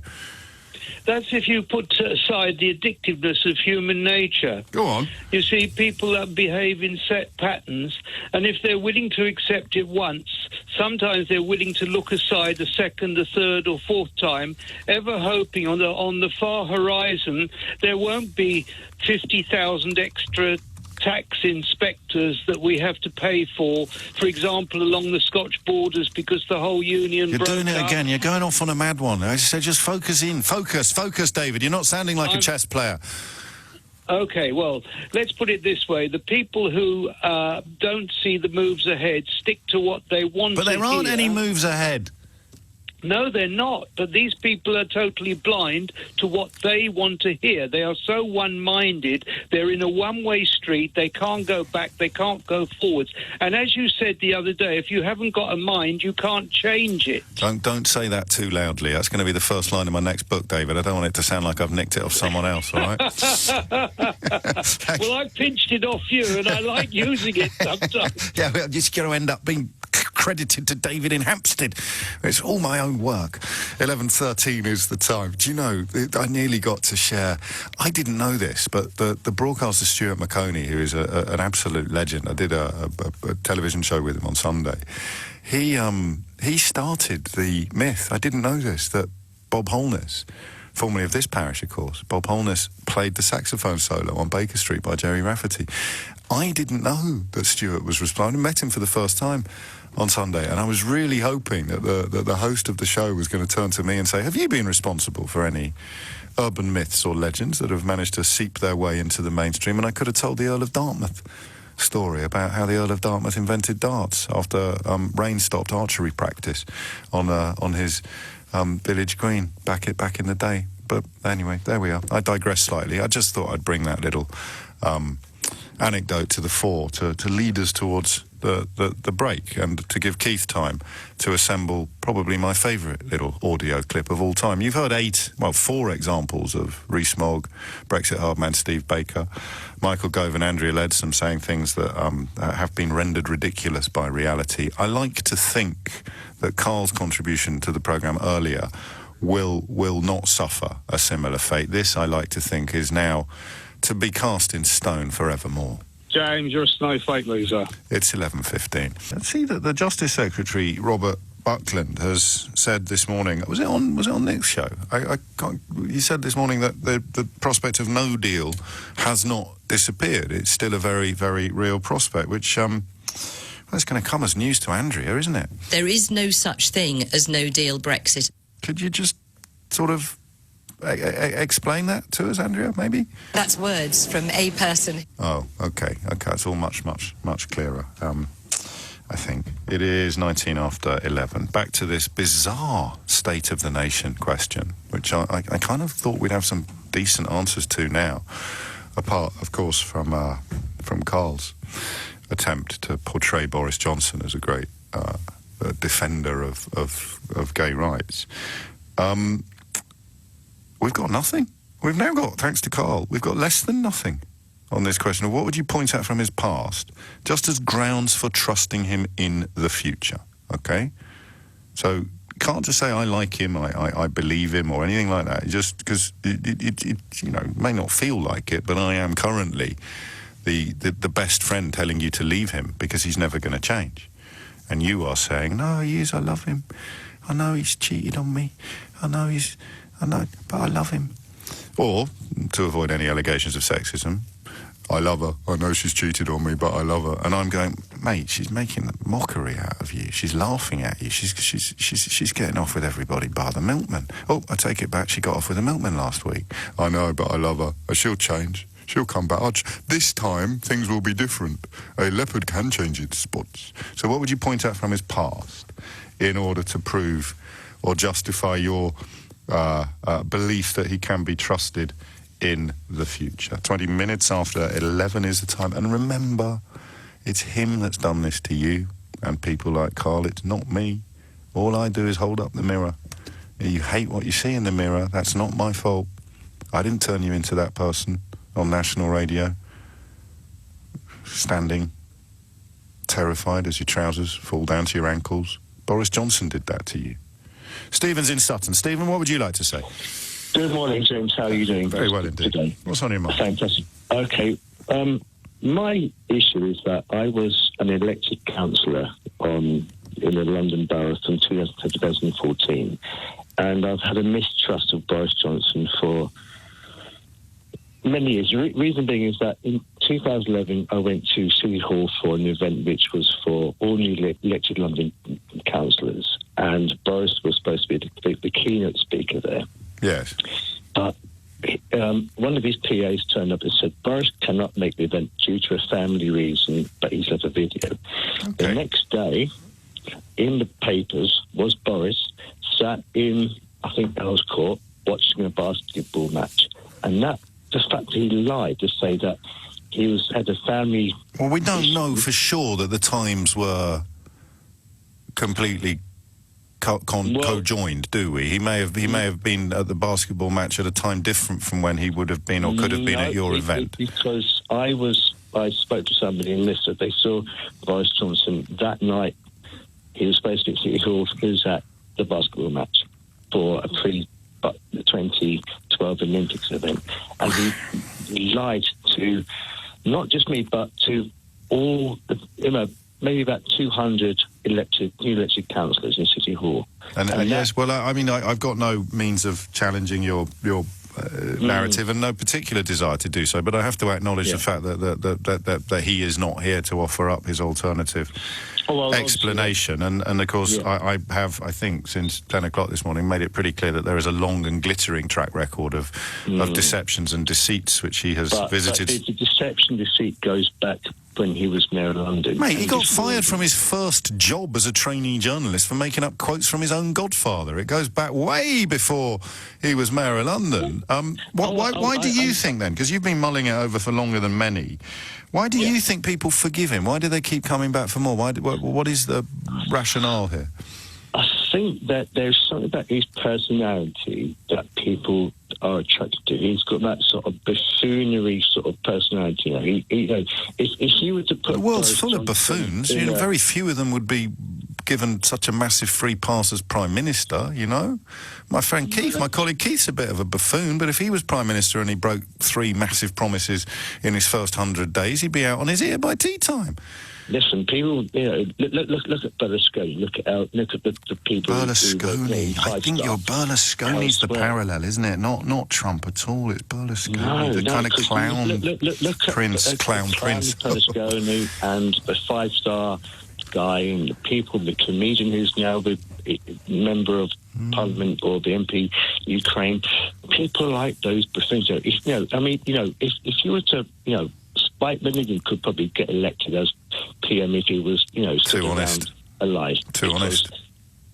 G: That's if you put aside the addictiveness of human nature.
B: Go on.
G: You see, people that behave in set patterns, and if they're willing to accept it once, sometimes they're willing to look aside a second, a third or fourth time, ever hoping on the far horizon there won't be 50,000 extra tax inspectors that we have to pay for example, along the Scotch borders because the whole union
B: You're
G: broke
B: doing it
G: up.
B: again. You're going off on a mad one. I said just focus in. Focus, David. You're not sounding like a chess player.
G: Okay, well, let's put it this way. The people who don't see the moves ahead stick to what they want to hear.
B: But there aren't any moves ahead.
G: No, they're not. But these people are totally blind to what they want to hear. They are so one-minded. They're in a one-way street. They can't go back. They can't go forwards. And as you said the other day, if you haven't got a mind, you can't change it.
B: Don't say that too loudly. That's going to be the first line of my next book, David. I don't want it to sound like I've nicked it off someone else, all right?
G: Well, I pinched it off you, and I like using it sometimes.
B: Yeah, well, you're going to end up being credited to David in Hampstead. It's all my own work. 11:13 is the time. Do you know, I nearly got to share... I didn't know this, but the broadcaster Stuart McConey, who is an absolute legend, I did a television show with him on Sunday. He started the myth, I didn't know this, that Bob Holness, formerly of this parish, of course, Bob Holness played the saxophone solo on Baker Street by Jerry Rafferty. I didn't know that Stuart was responsible. I met him for the first time on Sunday, and I was really hoping that the host of the show was going to turn to me and say, have you been responsible for any urban myths or legends that have managed to seep their way into the mainstream? And I could have told the Earl of Dartmouth story about how the Earl of Dartmouth invented darts after rain stopped archery practice on his village green back in the day. But anyway, there we are. I digress slightly. I just thought I'd bring that little anecdote to the fore to lead us towards the break and to give Keith time to assemble probably my favourite little audio clip of all time. You've heard 4 examples of Rees-Mogg, Brexit hardman Steve Baker, Michael Gove and Andrea Leadsom saying things that have been rendered ridiculous by reality. I like to think that Carl's contribution to the programme earlier will not suffer a similar fate. This, I like to think, is now to be cast in stone forevermore.
G: James, you're a snowflake loser.
B: It's 11:15. Let's see that the Justice Secretary, Robert Buckland, has said this morning... Was it on Nick's show? I can't... He said this morning that the prospect of no deal has not disappeared. It's still a very, very real prospect, which... it's going to come as news to Andrea, isn't it?
L: There is no such thing as no-deal Brexit.
B: Could you just sort of explain that to us, Andrea, maybe?
L: That's words from a person.
B: Oh, OK. It's all much, much, much clearer, I think. It is 19 after 11. Back to this bizarre State of the Nation question, which I kind of thought we'd have some decent answers to now, apart, of course, from Carl's attempt to portray Boris Johnson as a great defender of gay rights. We've got nothing. We've now got, thanks to Carl, we've got less than nothing on this question of what would you point out from his past, just as grounds for trusting him in the future, OK? So you can't just say, I like him, I believe him, or anything like that, just because it may not feel like it, but I am currently the best friend telling you to leave him because he's never going to change. And you are saying, no, he is, I love him. I know he's cheated on me. I know, but I love him. Or, to avoid any allegations of sexism, I love her. I know she's cheated on me, but I love her. And I'm going, mate, she's making a mockery out of you. She's laughing at you. She's getting off with everybody bar the milkman. Oh, I take it back. She got off with the milkman last week. I know, but I love her. She'll change. She'll come back. This time, things will be different. A leopard can change its spots. So what would you point out from his past in order to prove or justify your belief that he can be trusted in the future? 20 minutes after 11 is the time. And remember, it's him that's done this to you and people like Carl. It's not me. All I do is hold up the mirror. You hate what you see in the mirror. That's not my fault. I didn't turn you into that person on national radio, standing terrified as your trousers fall down to your ankles. Boris Johnson did that to you. Stephen's in Sutton. Stephen, what would you like to say?
N: Good morning, James. How are you doing?
B: Very well indeed.
N: Today?
B: What's on your mind?
N: Fantastic. Okay. My issue is that I was an elected councillor in the London Borough from 2000 to 2014, and I've had a mistrust of Boris Johnson for many years. The reason being is that in 2011 I went to City Hall for an event which was for all new elected London councillors, and Boris was supposed to be the keynote speaker there.
B: Yes.
N: But one of his PAs turned up and said Boris cannot make the event due to a family reason, but he's left a video. Okay. The next day, in the papers, was Boris sat in, I think, Earl's Court watching a basketball match, and that the fact that he lied to say that he had a family...
B: Well, we don't know for sure that the times were completely co-joined, do we? He may have been at the basketball match at a time different from when he would have been or could have been at your event.
N: Because I spoke to somebody and they said they saw Boris Johnson that night he was supposed to be at City Hall. He was at the basketball match for a pre-2012 Olympics event. And he lied to not just me, but to all the, maybe about 200 new elected councillors in City Hall.
B: And yes, well, I mean, I've got no means of challenging your narrative and no particular desire to do so, but I have to acknowledge the fact that he is not here to offer up his alternative explanation. And of course, I have, I think, since 10 o'clock this morning, made it pretty clear that there is a long and glittering track record of deceptions and deceits which he has visited.
N: But the deceit goes back when he was mayor of London.
B: Mate, he got fired from his first job as a trainee journalist for making up quotes from his own godfather. It goes back way before he was mayor of London. Why do you think then, because you've been mulling it over for longer than many, why do you think people forgive him? Why do they keep coming back for more? What is the rationale here?
N: I think that there's something about his personality that people are attracted to. He's got that sort of buffoonery sort of personality. If you were to put...
B: The world's full of buffoons. Very few of them would be given such a massive free pass as Prime Minister, My friend Keith, my colleague Keith's a bit of a buffoon, but if he was Prime Minister and he broke 3 massive promises in his first 100 days, he'd be out on his ear by tea time.
N: Listen, people, look at Berlusconi. Look at the people.
B: Berlusconi. I think Berlusconi's the parallel, isn't it? Not Trump at all. It's Berlusconi, kind of clown prince, clown prince.
N: Berlusconi and the 5-star guy, and the people, the comedian who's now the member of Parliament or the MP Ukraine. People like those buffoons. If you were to, Spike Bennigan could probably get elected as PM if he was,
B: too honest,
N: alive.
B: Too honest.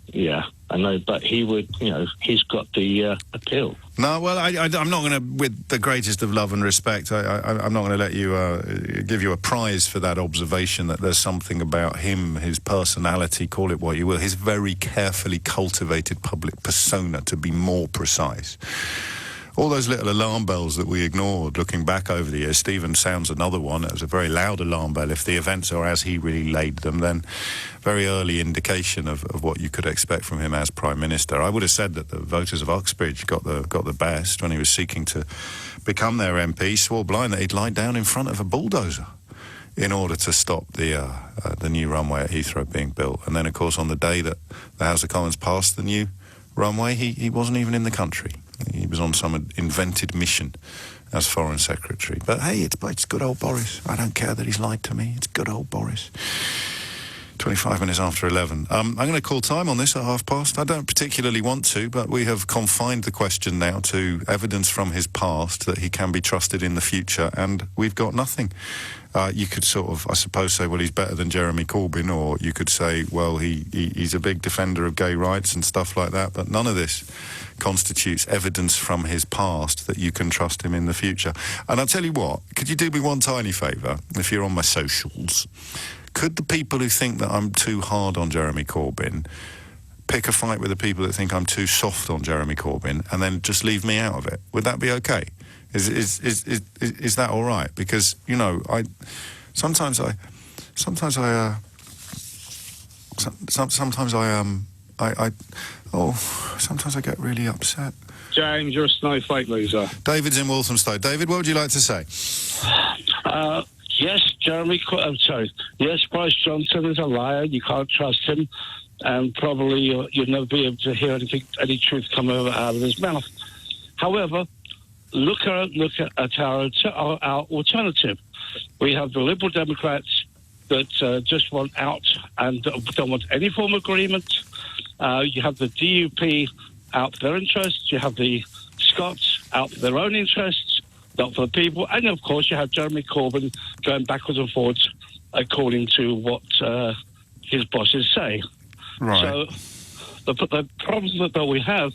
N: Yeah, I know, but he would, he's got the appeal.
B: No, well, I'm not going to, with the greatest of love and respect, I'm not going to let you give you a prize for that observation that there's something about him, his personality, call it what you will, his very carefully cultivated public persona, to be more precise. All those little alarm bells that we ignored looking back over the years, Stephen sounds another one. It was a very loud alarm bell. If the events are as he really laid them, then very early indication of what you could expect from him as Prime Minister. I would have said that the voters of Uxbridge got the best when he was seeking to become their MP, swore blind that he'd lie down in front of a bulldozer in order to stop the new runway at Heathrow being built. And then, of course, on the day that the House of Commons passed the new runway, he wasn't even in the country. He was on some invented mission as Foreign Secretary. But hey, it's good old Boris. I don't care that he's lied to me. It's good old Boris. 25 minutes after 11. I'm going to call time on this at past. I don't particularly want to, but we have confined the question now to evidence from his past that he can be trusted in the future, and we've got nothing. You could sort of, I suppose, say, well, he's better than Jeremy Corbyn, or you could say, well, he's a big defender of gay rights and stuff like that, but none of this constitutes evidence from his past that you can trust him in the future. And I'll tell you what, could you do me one tiny favour, if you're on my socials? Could the people who think that I'm too hard on Jeremy Corbyn pick a fight with the people that think I'm too soft on Jeremy Corbyn and then just leave me out of it? Would that be okay? Is that all right? Because sometimes I get really upset.
G: James, you're a snowflake loser.
B: David's in Walthamstow. David, what would you like to say?
M: Yes, Yes, Boris Johnson is a liar. You can't trust him, and probably you'll never be able to hear any truth come out of his mouth. However, look at our alternative. We have the Liberal Democrats that just want out and don't want any form of agreement. You have the DUP out for their interests. You have the Scots out for their own interests, not for the people. And, of course, you have Jeremy Corbyn going backwards and forwards according to what his bosses say.
B: Right.
M: So the problem that we have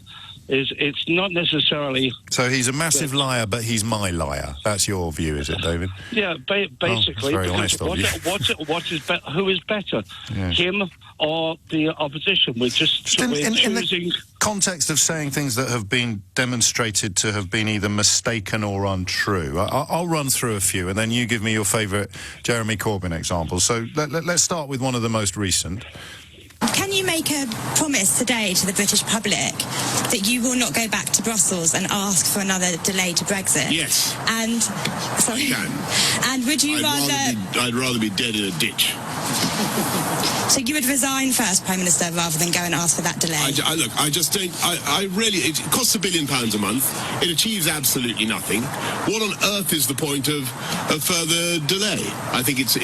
M: is it's not necessarily...
B: So he's a massive liar, but he's my liar. That's your view, is it, David?
M: Yeah, basically.
B: Very honest of you.
M: Who is better, him or the opposition? We're choosing...
B: In the context of saying things that have been demonstrated to have been either mistaken or untrue, I'll run through a few, and then you give me your favourite Jeremy Corbyn example. So let's start with one of the most recent.
O: Can you make a promise today to the British public that you will not go back to Brussels and ask for another delay to Brexit?
P: Yes.
O: And sorry.
P: I can.
O: And would you
P: I'd rather be dead in a ditch.
O: So you would resign first, Prime Minister, rather than go and ask for that delay?
P: I just don't. I really. It costs £1 billion a month. It achieves absolutely nothing. What on earth is the point of further delay? I think it's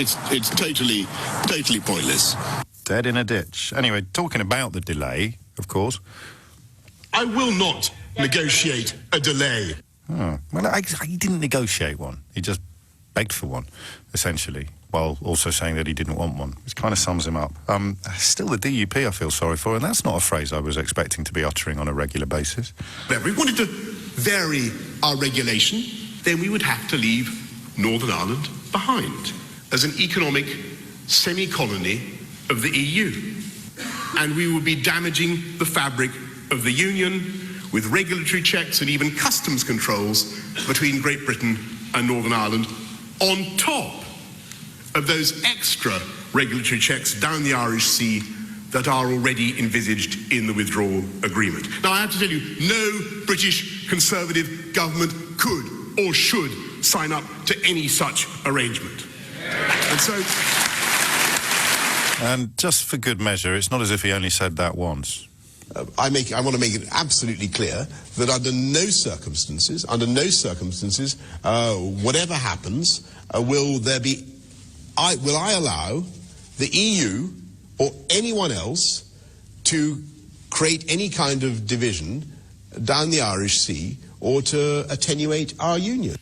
P: totally pointless.
B: Dead in a ditch. Anyway, talking about the delay, of course.
P: I will not negotiate a delay.
B: Oh, well, he didn't negotiate one. He just begged for one, essentially, while also saying that he didn't want one, which kind of sums him up. Still, the DUP I feel sorry for, and that's not a phrase I was expecting to be uttering on a regular basis.
P: If we wanted to vary our regulation, then we would have to leave Northern Ireland behind as an economic semi-colony of the EU. And we would be damaging the fabric of the Union with regulatory checks and even customs controls between Great Britain and Northern Ireland on top of those extra regulatory checks down the Irish Sea that are already envisaged in the withdrawal agreement. Now, I have to tell you, no British Conservative government could or should sign up to any such arrangement. And so...
B: And just for good measure, it's not as if he only said that once.
P: I want to make it absolutely clear that under no circumstances, whatever happens, will I allow the EU or anyone else to create any kind of division down the Irish Sea or to attenuate our union.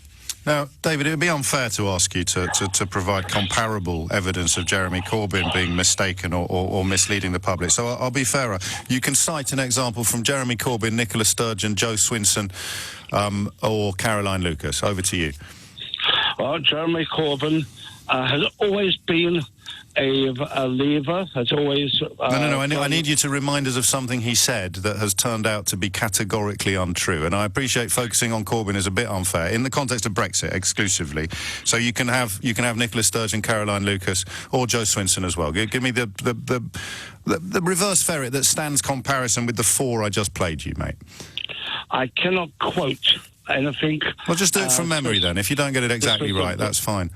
B: Now, David, it would be unfair to ask you to provide comparable evidence of Jeremy Corbyn being mistaken or misleading the public. So I'll be fairer. You can cite an example from Jeremy Corbyn, Nicola Sturgeon, Joe Swinson, or Caroline Lucas. Over to you.
M: Well, Jeremy Corbyn has always been a leaver, has always...
B: No. I need you to remind us of something he said that has turned out to be categorically untrue. And I appreciate focusing on Corbyn is a bit unfair in the context of Brexit exclusively. So you can have Nicola Sturgeon, Caroline Lucas, or Joe Swinson as well. Give me the reverse ferret that stands comparison with the four I just played you, mate.
M: I cannot quote anything...
B: Well, just do it from memory then. If you don't get it exactly right, that's fine.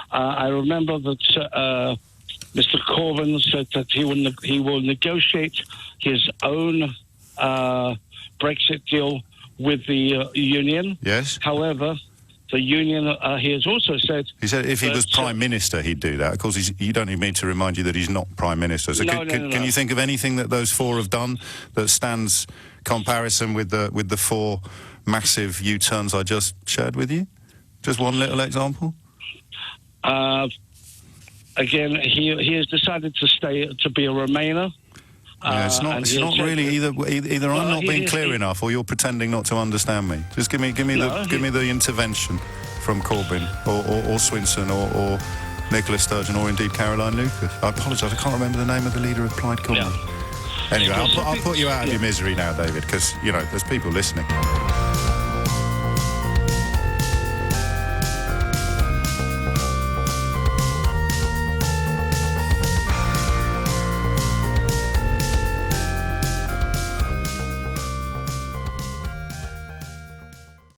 M: I remember that Mr. Corbyn said that he will negotiate his own Brexit deal with the union.
B: Yes.
M: However, the union, he has also said...
B: He said if he was Prime Minister, he'd do that. Of course, you don't need me to remind you that he's not Prime Minister. So can you think of anything that those four have done that stands comparison with the four massive U-turns I just shared with you? Just one little example?
M: Again, he has decided to be a Remainer.
B: Yeah, it's not really either I'm not being clear enough, or you're pretending not to understand me. Just give me the intervention from Corbyn or Swinson or Nicola Sturgeon or indeed Caroline Lucas. I apologise, I can't remember the name of the leader of Plaid Cymru. Anyway, I'll put you out of your misery now, David, because there's people listening.